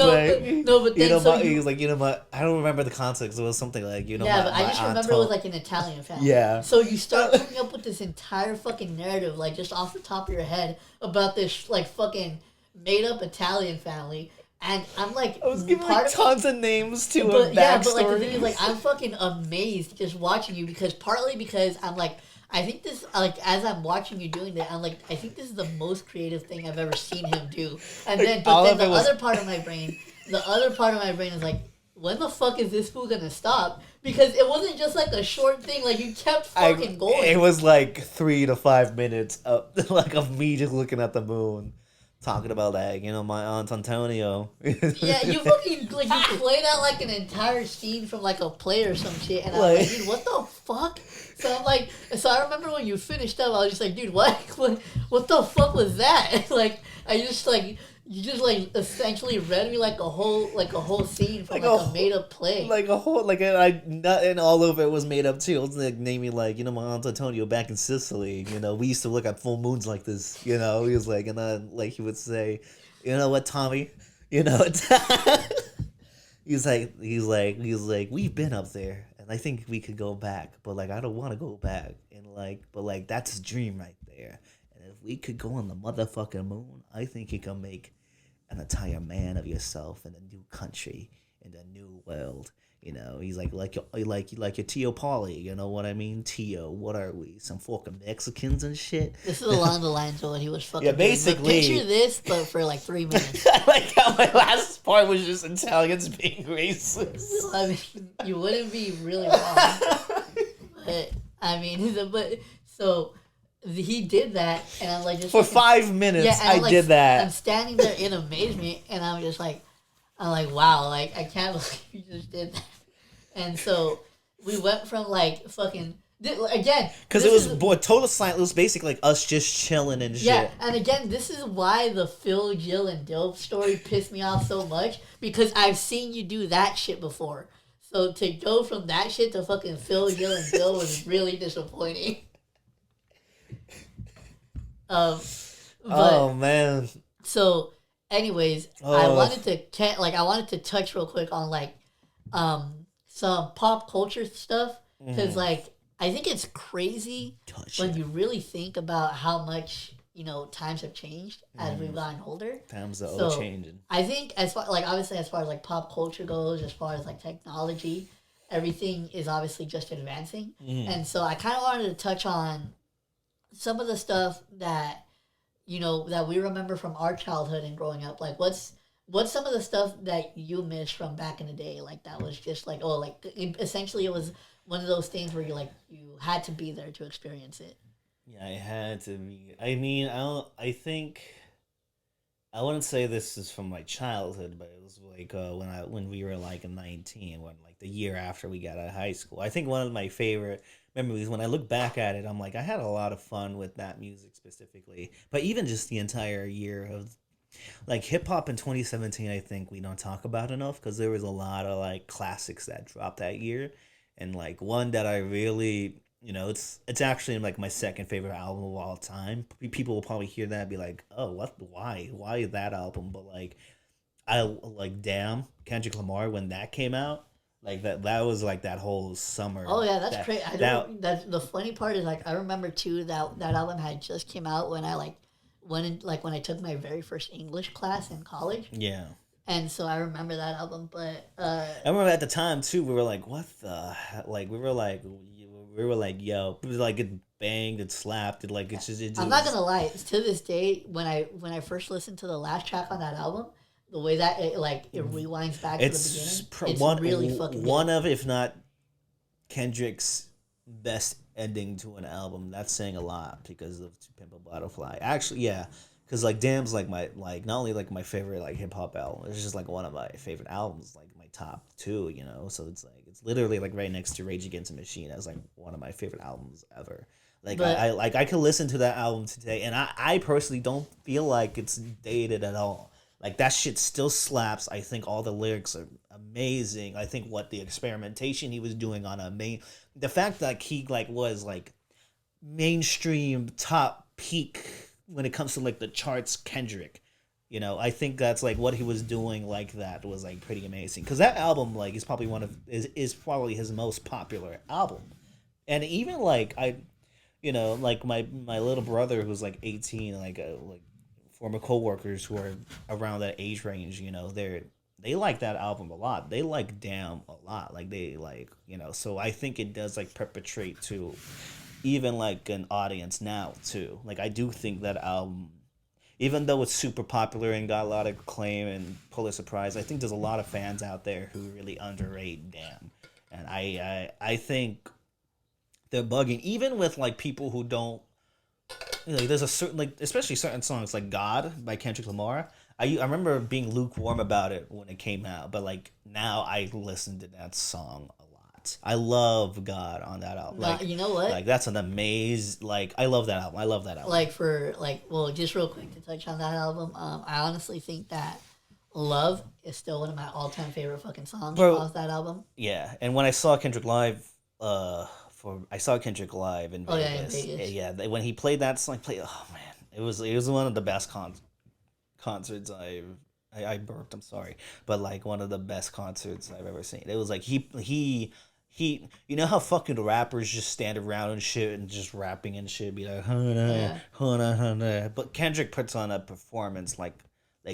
was like, I don't remember the context. It was something like, but I just remember it was like an Italian family. Yeah. So you start coming up with this entire fucking narrative, like just off the top of your head about this like fucking made up Italian family. And I'm like, I was giving like tons of names to a backstory. Yeah, but like the thing is, like, I'm fucking amazed just watching you partly because I'm like, I think this, like, as I'm watching you doing that, I'm like, I think this is the most creative thing I've ever seen him do. And then, but All then of it was the other part of my brain is like, when the fuck is this fool gonna stop? Because it wasn't just like a short thing. Like you kept fucking going. It was like 3 to 5 minutes of like of me just looking at the moon, talking about that. You know, my aunt Antonio. Yeah, you fucking like you played out like an entire scene from like a play or some shit, and I was like, dude, what the fuck? So I'm like, so I remember when you finished up, I was just like, dude, what the fuck was that? Like, I just like you just like essentially read me like a whole scene from like a made up play. Like a whole like and all of it was made up too. It was like naming like my aunt Antonio back in Sicily. You know, we used to look at full moons like this. You know, he was like, and then like he would say, you know what, Tommy, you know. He's like, we've been up there, and I think we could go back, but like I don't want to go back, and like, but like that's a dream right there. And if we could go on the motherfucking moon, I think you can make an entire man of yourself in a new country, in a new world. You know, he's like your Tio Pauly, you know what I mean? Tio, what are we? Some fucking Mexicans and shit. This is along the lines of what he was fucking. Yeah, basically. Doing. Picture this, but for like 3 minutes. I like how my last part was just Italians being racist. I mean, you wouldn't be really wrong. But I mean, he did that, and I'm like, just for 5 minutes. Yeah, I did that. I'm standing there in amazement, and I'm like, wow, like I can't believe you just did that. And so we went from like fucking again because it was total silence. It was basically like us just chilling and shit. Yeah, and again, this is why the Phil, Jill, and Dope story pissed me off so much, because I've seen you do that shit before. So to go from that shit to fucking Phil, Jill, and Bill was really disappointing. Oh man. So, anyways, I wanted to touch real quick on like some pop culture stuff, because like I think it's crazy when you really think about how much times have changed as we've gotten older. Times are all changing. I think as far as like pop culture goes, as far as like technology, everything is obviously just advancing, and so I kind of wanted to touch on some of the stuff that that we remember from our childhood and growing up. Like what's some of the stuff that you miss from back in the day? Like that was just like, essentially it was one of those things where you had to be there to experience it. Yeah, I had to be. I mean, I think I wouldn't say this is from my childhood, but it was like when we were like 19, when like the year after we got out of high school. I think one of my favorite memories, when I look back at it, I'm like, I had a lot of fun with that music specifically, but even just the entire year of like hip hop in 2017, I think we don't talk about enough, because there was a lot of like classics that dropped that year, and like one that I really, it's actually like my second favorite album of all time. People will probably hear that and be like, oh, why that album? But like I like Damn, Kendrick Lamar, when that came out. Like that was like that whole summer. Oh yeah, that's crazy. That's the funny part is like I remember too that album had just came out when I when I took my very first English class in college. Yeah. And so I remember that album, but I remember at the time too. We were like, "What the?" Like we were like, "Yo!" It was like it banged, it slapped, it like it's just. I'm not gonna lie. To this day, when I first listened to the last track on that album, the way that it rewinds back to the beginning, it's really fucking one good. of, if not Kendrick's best ending to an album. That's saying a lot because of To Pimp a Butterfly. Actually, yeah, because like Damn's like my not only like my favorite like hip hop album, it's just like one of my favorite albums, like my top two. So it's like it's literally like right next to Rage Against the Machine as like one of my favorite albums ever. Like I could listen to that album today, and I personally don't feel like it's dated at all. Like that shit still slaps. I think all the lyrics are amazing. I think what the experimentation he was doing on the fact that he like was like mainstream top peak when it comes to like the charts Kendrick. I think that's like what he was doing like that was like pretty amazing. Cuz that album like is probably is probably his most popular album. And even like like my little brother who's like 18 like former coworkers who are around that age range, they like that album a lot. They like Damn a lot. Like they like, so I think it does like perpetrate to even like an audience now too. Like I do think that album, even though it's super popular and got a lot of acclaim and Pulitzer Prize, I think there's a lot of fans out there who really underrate Damn, and I think they're bugging even with like people who don't. Like, there's a certain like especially certain songs like God by Kendrick Lamar. I remember being lukewarm about it when it came out, but like now I listen to that song a lot. I love God on that album. Nah, Like you know what? like that's an amazing like I love that album. I love that album. Like for well, just real quick to touch on that album. I honestly think that Love is still one of my all-time favorite fucking songs Bro, off that album. yeah, and when I saw Kendrick live, I saw Kendrick live in Oh yeah, in Vegas. Vegas. Yeah, when he played that song, oh man, it was one of the best concerts I burped. I'm sorry, but like one of the best concerts I've ever seen. It was like he. You know how fucking rappers just stand around and shit and just rapping and shit, be like, Yeah. but Kendrick puts on a performance like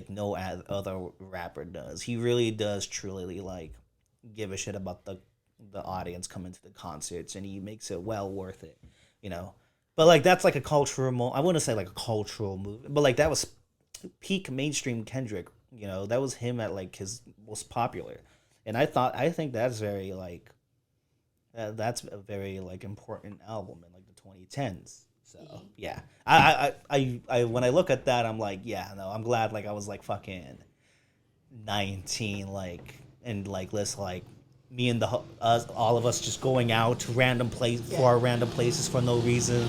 no other rapper does. He really does truly like give a shit about the audience coming to the concerts, and he makes it well worth it, you know. But like that's like a cultural I wouldn't say like a cultural movement, but like that was peak mainstream Kendrick. You know, that was him at like his most popular, and I think that's very like that's a very like important album in like the 2010s. So yeah, I when I look at that, I'm like, yeah, no, I'm glad like I was like fucking 19, like and like let's like me and all of us just going out to random places for no reason.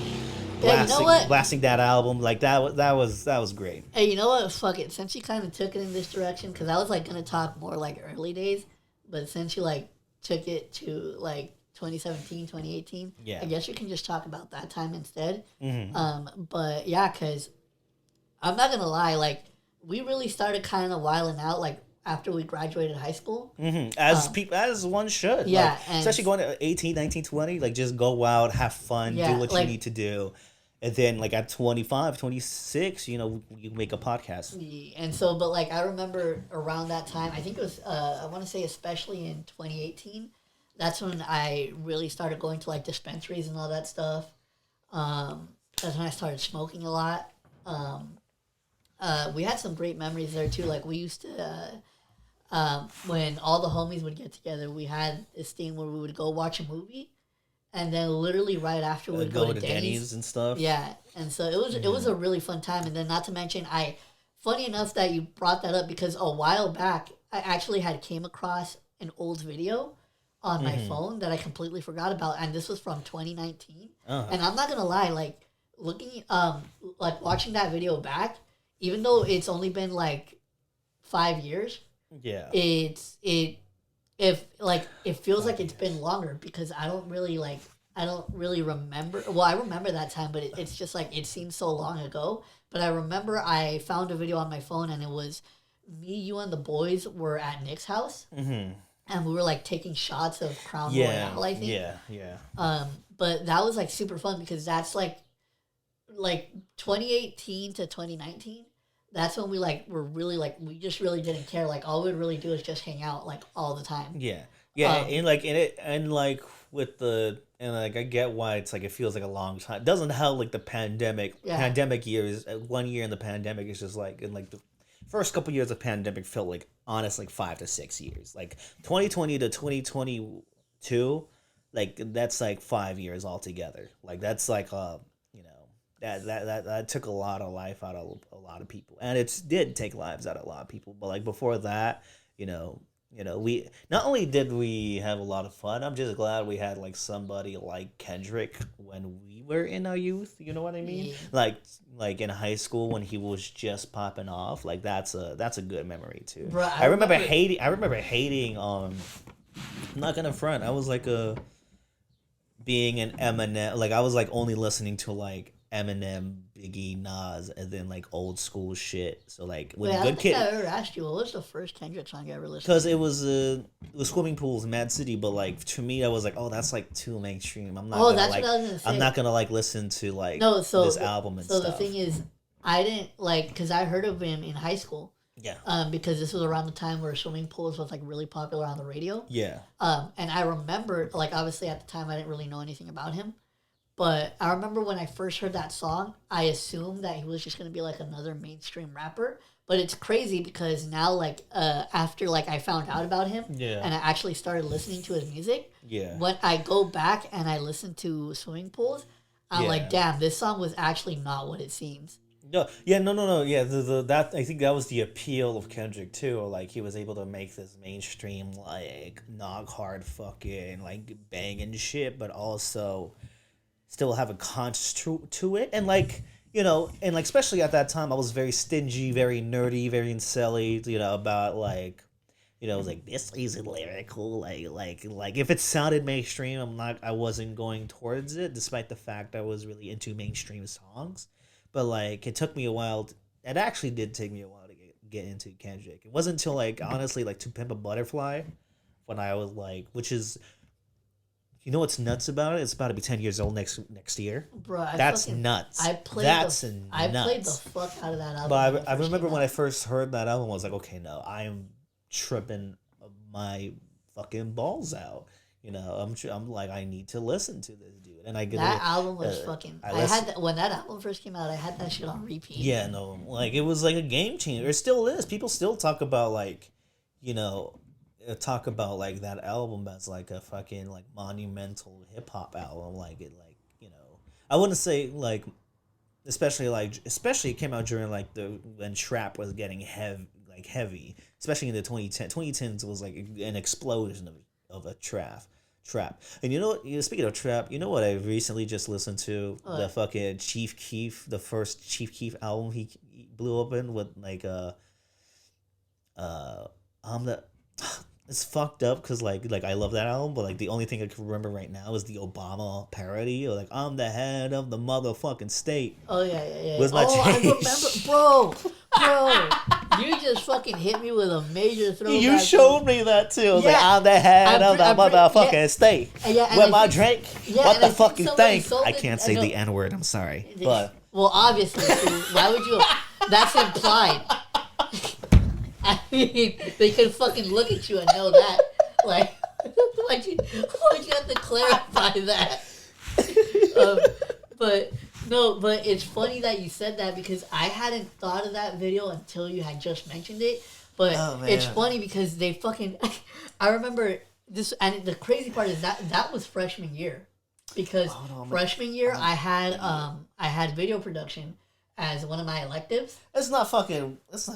Yeah, you know what? Blasting that album like that was great. Hey, you know what? Fuck it. Since you kind of took it in this direction, because I was like gonna talk more like early days, but since you like took it to like 2017, 2018, Yeah. I guess you can just talk about that time instead. Mm-hmm. But yeah, because I'm not gonna lie, like we really started kind of wilding out like after we graduated high school. Mm-hmm. As people as one should. Yeah, like, and especially going to 18, 19, 20, like just go out, have fun, Yeah, do what like- you need to do. And then like at 25, 26, you know, you make a podcast. And so, but like I remember around that time, I think it was I want to say especially in 2018, that's when I really started going to like dispensaries and all that stuff. That's when I started smoking a lot. We had some great memories there too. Like we used to, when all the homies would get together, we had this thing where we would go watch a movie, and then literally right after we'd go to Denny's and stuff. Yeah, and so it was a really fun time. And then not to mention, funny enough that you brought that up because a while back I actually had came across an old video on my phone that I completely forgot about, and this was from 2019. And I'm not gonna lie, like looking like watching that video back, even though it's only been like 5 years, Yeah. it feels like it's been longer because I don't really remember. Well, I remember that time, but it's just like it seems so long ago. But I remember I found a video on my phone, and it was me, you, and the boys were at Nick's house, and we were like taking shots of Crown Royale. I think. Yeah. But that was like super fun because that's like 2018 to 2019. That's when we like were really like we just really didn't care. Like all we'd really do is just hang out like all the time. Yeah. And like with the and like I get why it's like it feels like a long time. It doesn't help like the pandemic years. 1 year in the pandemic is just like in like the first couple years of pandemic felt like honestly like 5 to 6 years. Like 2020 to 2022, like that's like 5 years altogether. Like that's like you know that took a lot of life out of a lot of people, and it did take lives out of a lot of people. But like before that, you know, we not only did we have a lot of fun. I'm just glad we had like somebody like Kendrick when we were in our youth. You know what I mean? Yeah. Like in high school when he was just popping off. Like that's a good memory too. Bruh, I remember hating. I'm not gonna front. I was like being an Eminem. Like I was like only listening to like Eminem, Biggie, Nas, and then like old school shit. So like with Wait, I Good don't think Kid, I ever asked you what was the first Kendrick song you ever listened because to? it was Swimming Pools, Mad City. But like to me, I was like, oh, that's like too mainstream. I'm not. Oh, gonna, that's like, what I was gonna say. I'm not gonna like listen to like No, so this album and so stuff. the thing is, I didn't like because I heard of him in high school. Yeah. Because this was around the time where Swimming Pools was like really popular on the radio. Yeah. And I remember like obviously at the time I didn't really know anything about him. But I remember when I first heard that song, I assumed that he was just gonna be like another mainstream rapper. But it's crazy because now, like, after like I found out about him, Yeah. and I actually started listening to his music. Yeah. When I go back and I listen to Swimming Pools, I'm Yeah. like, damn, this song was actually not what it seems. No, yeah, no. Yeah, the that I think that was the appeal of Kendrick too. Like he was able to make this mainstream like knock hard fucking like banging shit, but also still have a conscience to it. And like and like especially at that time, I was very stingy, very nerdy, very incelly. About like. It was like this isn't lyrical. Like if it sounded mainstream, I wasn't going towards it, despite the fact I was really into mainstream songs. But like it took me a while. It actually did take me a while to get into Kendrick. It wasn't until like honestly like To Pimp a Butterfly, when I was like, which is, what's nuts about it? It's about to be 10 years old next year. Bro, That's nuts. I played the fuck out of that album. But I remember when I first heard that album, I was like, okay, no, I am tripping my fucking balls out. I'm like, I need to listen to this dude, and I get that album was fucking. When that album first came out, I had that shit on repeat. Yeah, no, like it was like a game changer. It still is. People still talk about like, that album as like a fucking like monumental hip hop album. I wouldn't say like, especially it came out during like when trap was getting heavy, especially in the 2010s was like an explosion of a trap. And speaking of trap, you know what I recently just listened to? What? The fucking Chief Keef, the first Chief Keef album he blew open with like I'm the it's fucked up because like I love that album, but like the only thing I can remember right now is the Obama parody, or like I'm the head of the motherfucking state. Oh yeah. Was my I remember, bro. You just fucking hit me with a major throwback. You showed me that too. I was like, I'm the head of the motherfucking state. With my drink. What the fuck you think? I can't say the N word. I'm sorry, but well, obviously, why would you? That's implied. I mean, they could fucking look at you and know that. Like, why'd you have to clarify that? But it's funny that you said that because I hadn't thought of that video until you had just mentioned it. But it's funny because they fucking. I remember this, and the crazy part is that was freshman year, because freshman year I had video production as one of my electives. It's not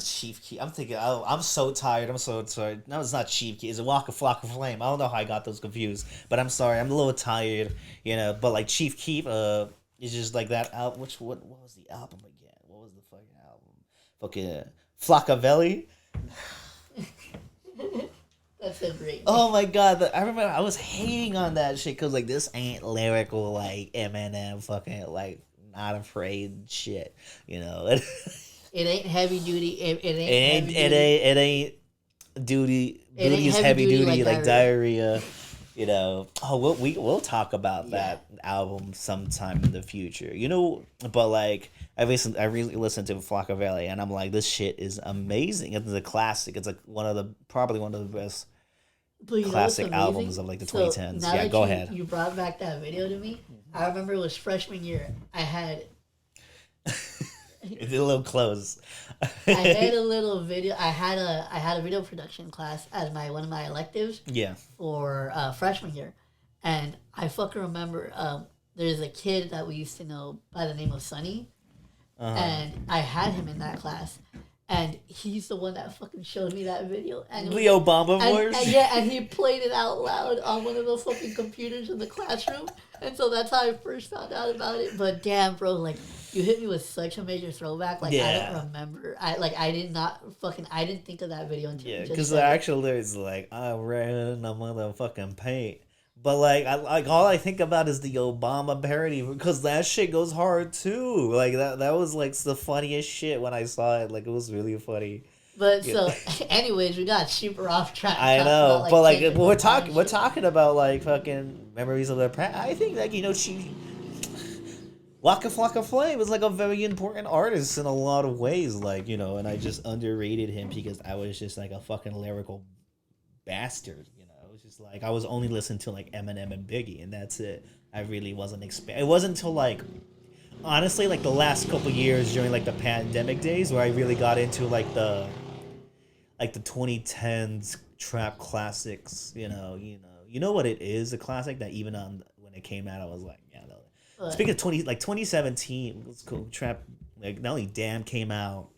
Chief Keef. I'm thinking, I'm so tired. I'm so sorry. No, it's not Chief Keef. It's a Waka Flocka Flame. I don't know how I got those confused, but I'm sorry. I'm a little tired, But like Chief Keef, is just like that album. What was the album again? What was the fucking album? Fucking Flockavelli. That's a great name. Oh my god! I remember I was hating on that shit because like this ain't lyrical like Eminem fucking like Not Afraid shit, It ain't heavy duty. It ain't duty. Duty's heavy duty like diarrhea. We'll talk about that album sometime in the future. But like I really listened to Flockavelli, and I'm like, this shit is amazing. It's a classic. It's like probably one of the best classic albums of like the 2010s. Yeah, go ahead. You brought back that video to me. I remember it was freshman year. I had. It's a little close. I had a little video. I had a video production class as one of my electives. Yeah. For freshman year, and I fucking remember. There's a kid that we used to know by the name of Sonny, and I had him in that class. And he's the one that fucking showed me that video. And the Obama voice? And he played it out loud on one of the fucking computers in the classroom. And so that's how I first found out about it. But damn, bro, like, you hit me with such a major throwback. Like, I don't remember. I didn't think of that video until you just because the actual lyrics like, I ran a motherfucking paint. But like, all I think about is the Obama parody, because that shit goes hard too. Like that was like the funniest shit when I saw it. Like it was really funny. But anyways, we got super off track. I know, but like we're talking about like fucking memories of the past. I think like Waka Flocka Flame is like a very important artist in a lot of ways. Like and I just underrated him because I was just like a fucking lyrical bastard. Just like I was only listening to like Eminem and Biggie, and that's it. I really wasn't It wasn't until like honestly like the last couple years during like the pandemic days where I really got into like the 2010s trap classics. You know what it is, a classic that even on when it came out, I was like, yeah, no. But Speaking of 2017, it was cool. Trap, like not only Damn came out,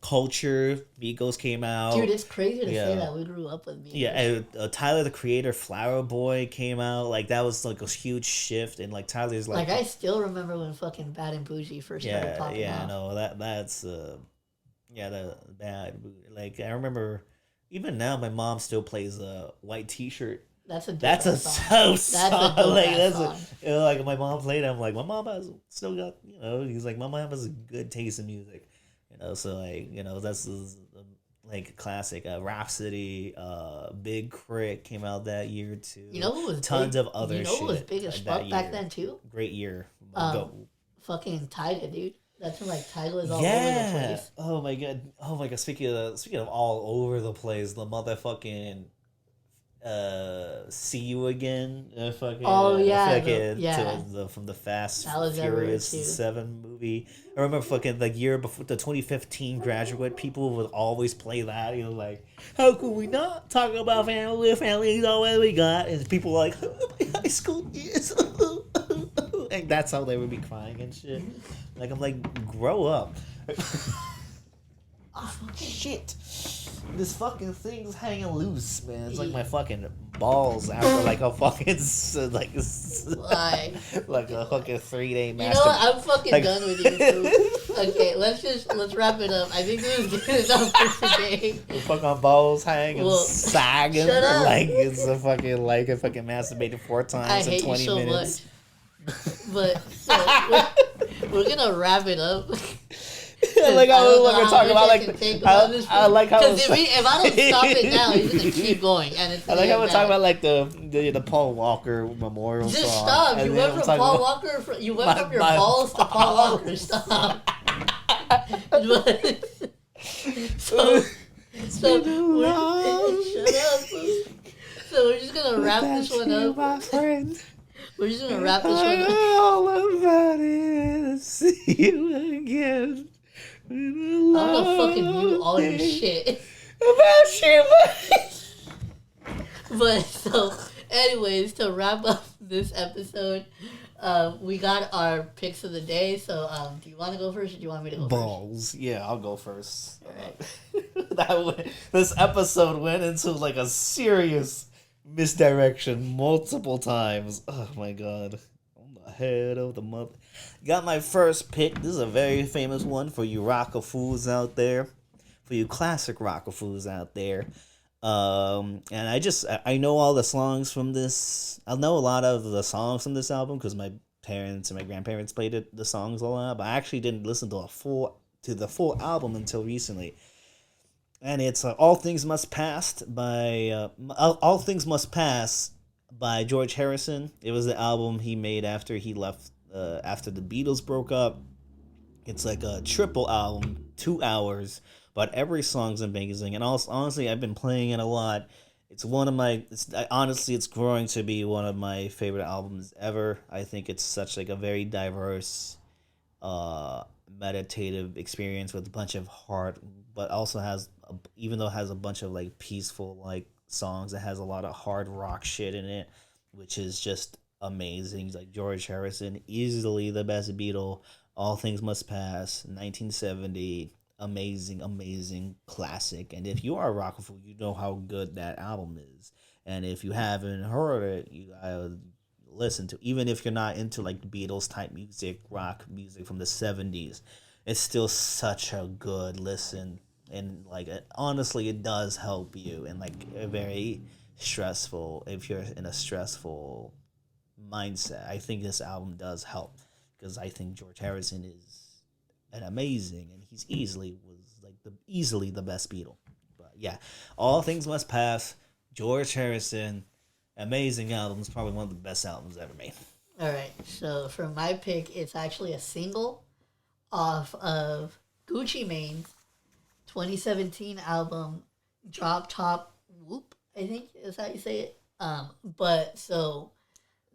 Culture, Migos came dude, out. it's crazy to say Yeah, that we grew up with yeah. Migos. And, Tyler the Creator, Flower Boy came out. Like that was like a huge shift, and like Tyler's like, Like I still remember when fucking Bad and Bougie first started yeah, popping yeah. off. No, that's yeah, the bad. Like I remember, even now, my mom still plays a white T-shirt. That's a dope That's a ass song. so That's a song. dope Like ass that's song. like my mom played it. I'm like, my mom has still got He's like, my mom has a good taste in music. So like that's like classic. Rhapsody, Big Crit came out that year too. You know who was Tons big? of other You know who was shit big as that fuck back year. then too? Great year. Um, Go. fucking Tyga, dude. That's when like Tyga was all over the Yeah. place. Oh my god. Oh my god. Speaking of all over the place, the motherfucking See You Again, Oh yeah, fucking yeah, from the Fast that was everywhere Furious too. 7 movie. I remember fucking the year before the 2015 Graduate, people would always play that. Like, how could we not talk about family? Family is all what we got, and people were like, my high school years, and that's how they would be crying and shit. Like I'm like, grow up. Oh, shit. This fucking thing's hanging loose, man. It's like my fucking balls after like a fucking like like a fucking 3-day You master. know what? I'm fucking done with you. Too. Okay, let's wrap it up. I think this is good enough for today. The fucking balls hang and sagging shut up. like it's a fucking masturbated 4 times I in hate 20 you so minutes. much. But so we're gonna wrap it up. Like I was talking about I like how because if I don't stop it now, he's gonna keep going, and it's I like how we're bad. talking about like the Paul Walker memorial Just song. stop. And You then went I'm from talking Paul about- Walker. You went from your balls to Paul Walker. Stop. so shut up. So we're just gonna wrap this one up. My friend. We're just gonna wrap this one up. All about it. See you again. I'm gonna fucking mute all your shit. About you. But so, anyways, to wrap up this episode, we got our picks of the day. So, do you want to go first, or do you want me to go Balls. Yeah, I'll go first. Alright. This episode went into like a serious misdirection multiple times. Oh my god. On the head of the mother. Got my first pick. This is a very famous one for you rocker fools out there. For you classic rocker fools out there. And I know all the songs from this. I know a lot of the songs from this album because my parents and my grandparents played the songs a lot. But I actually didn't listen to the full album until recently. And it's All Things Must Pass by All Things Must Pass by George Harrison. It was the album he made after he left after the Beatles broke up. It's like a triple album, 2 hours, but every song's amazing. And also, honestly, I've been playing it a lot. It's one of my. It's growing to be one of my favorite albums ever. I think it's such like a very diverse, meditative experience with a bunch of heart, but also even though it has a bunch of like peaceful like songs, it has a lot of hard rock shit in it, which is just amazing. Like George Harrison, easily the best Beatle. All Things Must Pass, 1970, amazing classic. And if you are a rocker fool, you know how good that album is. And if you haven't heard it, you gotta listen to. Even if you're not into like the Beatles type music, rock music from the 70s, it's still such a good listen. And like honestly, it does help you in like a very stressful. If you're in a stressful mindset, I think this album does help because I think George Harrison is an amazing, and he's easily the best Beatle. But yeah, All Things Must Pass, George Harrison, amazing albums, probably one of the best albums ever made. All right. So for my pick, it's actually a single off of Gucci Mane's 2017 album, Drop Top Whoop. I think is how you say it. But so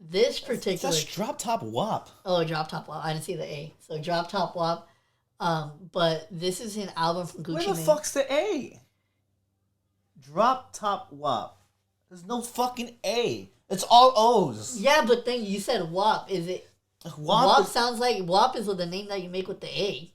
This particular... That's Drop Top WAP. Oh, Drop Top WAP. I didn't see the A. So Drop Top WAP. But this is an album from Gucci Mane. Where the fuck's the A? Drop Top WAP. There's no fucking A. It's all O's. Yeah, but then you said WAP. Is it... WAP sounds like... WAP is the name that you make with the A.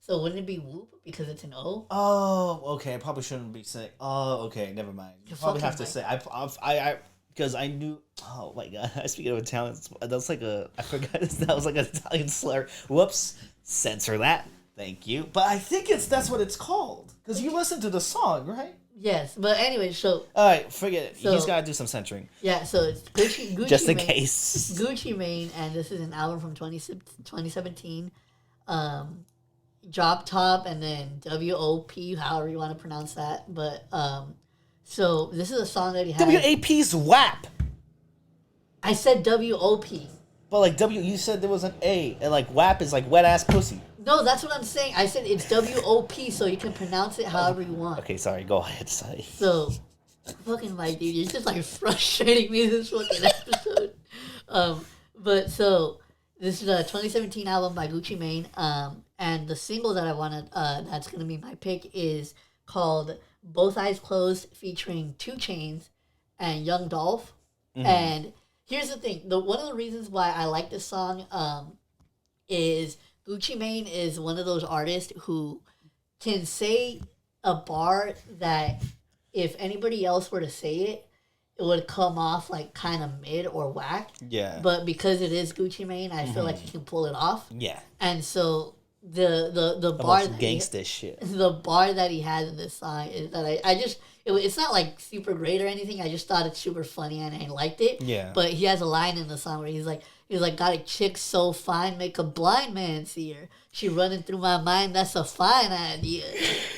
So wouldn't it be Whoop because it's an O? Oh, okay. I probably shouldn't be saying... Oh, okay. Never mind. You probably have to say... I because I knew... Oh, my God. Speaking of Italian, that's like a... I forgot that was like an Italian slur. Whoops. Censor that. Thank you. But I think that's what it's called. Because you listened to the song, right? Yes, but anyway, so... Alright, forget it. So, he's got to do some censoring. Yeah, so it's Gucci just in Mane, case. Gucci Mane, and this is an album from 2017. Drop Top, and then WOP, however you want to pronounce that. But, so this is a song that he had... WAP's WAP! I said WOP. But like you said there was an A, and like WAP is like wet ass pussy. No, that's what I'm saying. I said it's WOP, so you can pronounce it however you want. Okay, sorry. Go ahead. Sorry. So, fucking my dude, you're just like frustrating me this fucking episode. But so this is a 2017 album by Gucci Mane. And the single that I wanted, that's gonna be my pick, is called "Both Eyes Closed," featuring 2 Chainz and Young Dolph. Mm-hmm. And here's the thing: one of the reasons why I like this song, is Gucci Mane is one of those artists who can say a bar that if anybody else were to say it, it would come off like kind of mid or whack. Yeah. But because it is Gucci Mane, I feel like he can pull it off. Yeah. And so the bar that gangsta shit. The bar that he has in this song is that it's not like super great or anything. I just thought it's super funny and I liked it. Yeah. But he has a line in the song where he's like, got a chick so fine, make a blind man see her. She running through my mind, that's a fine idea.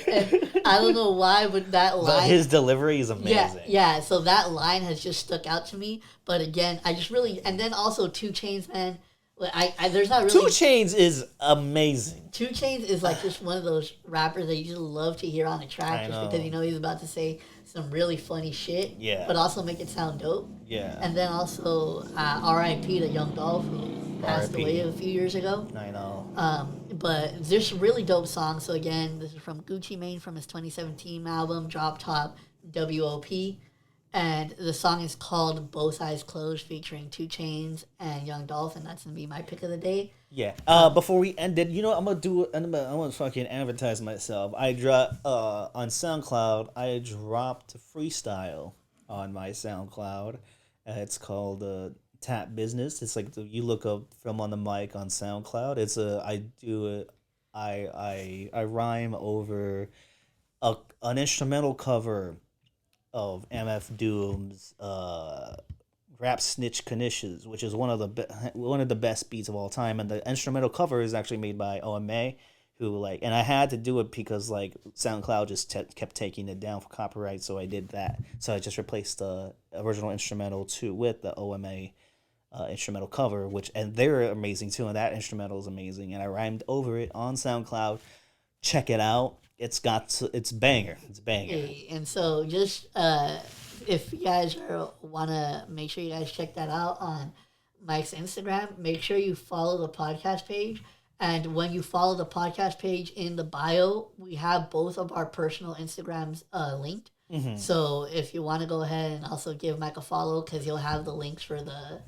And I don't know why, but that line... But his delivery is amazing. Yeah, so that line has just stuck out to me. But again, I just really... And then also 2 Chainz, man. There's not really... 2 Chainz is amazing. 2 Chainz is like just one of those rappers that you just love to hear on a track just because you know he's about to say some really funny shit. Yeah. But also make it sound dope. Yeah. And then also R.I.P. to Young Dolph, who passed away a few years ago. I know. But there's a really dope song. So again, this is from Gucci Mane from his 2017 album, Drop Top, WOP. And the song is called Both Eyes Closed, featuring 2 Chainz and Young Dolph, and that's going to be my pick of the day. Yeah. Before we end it, I'm going to fucking advertise myself. I dropped, on SoundCloud, I dropped a freestyle on my SoundCloud. It's called Tap Business. It's like you look up Film on the Mic on SoundCloud. I rhyme over an instrumental cover of MF Doom's Rap Snitch Knishes, which is one of the best beats of all time, and the instrumental cover is actually made by OMA, who and I had to do it because SoundCloud just kept taking it down for copyright, so I did that. So I just replaced the original instrumental with the OMA instrumental cover, and they're amazing too, and that instrumental is amazing, and I rhymed over it on SoundCloud. Check it out. It's banger. It's banger. And so just if you guys want to make sure you guys check that out on Mike's Instagram, make sure you follow the podcast page. And when you follow the podcast page in the bio, we have both of our personal Instagrams linked. Mm-hmm. So if you want to go ahead and also give Mike a follow, because he'll have the links for the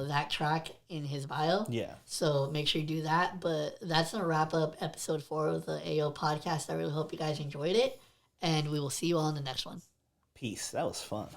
that track in his bio. Yeah. So make sure you do that. But that's going to wrap up episode 4 of the AO podcast. I really hope you guys enjoyed it. And we will see you all in the next one. Peace. That was fun.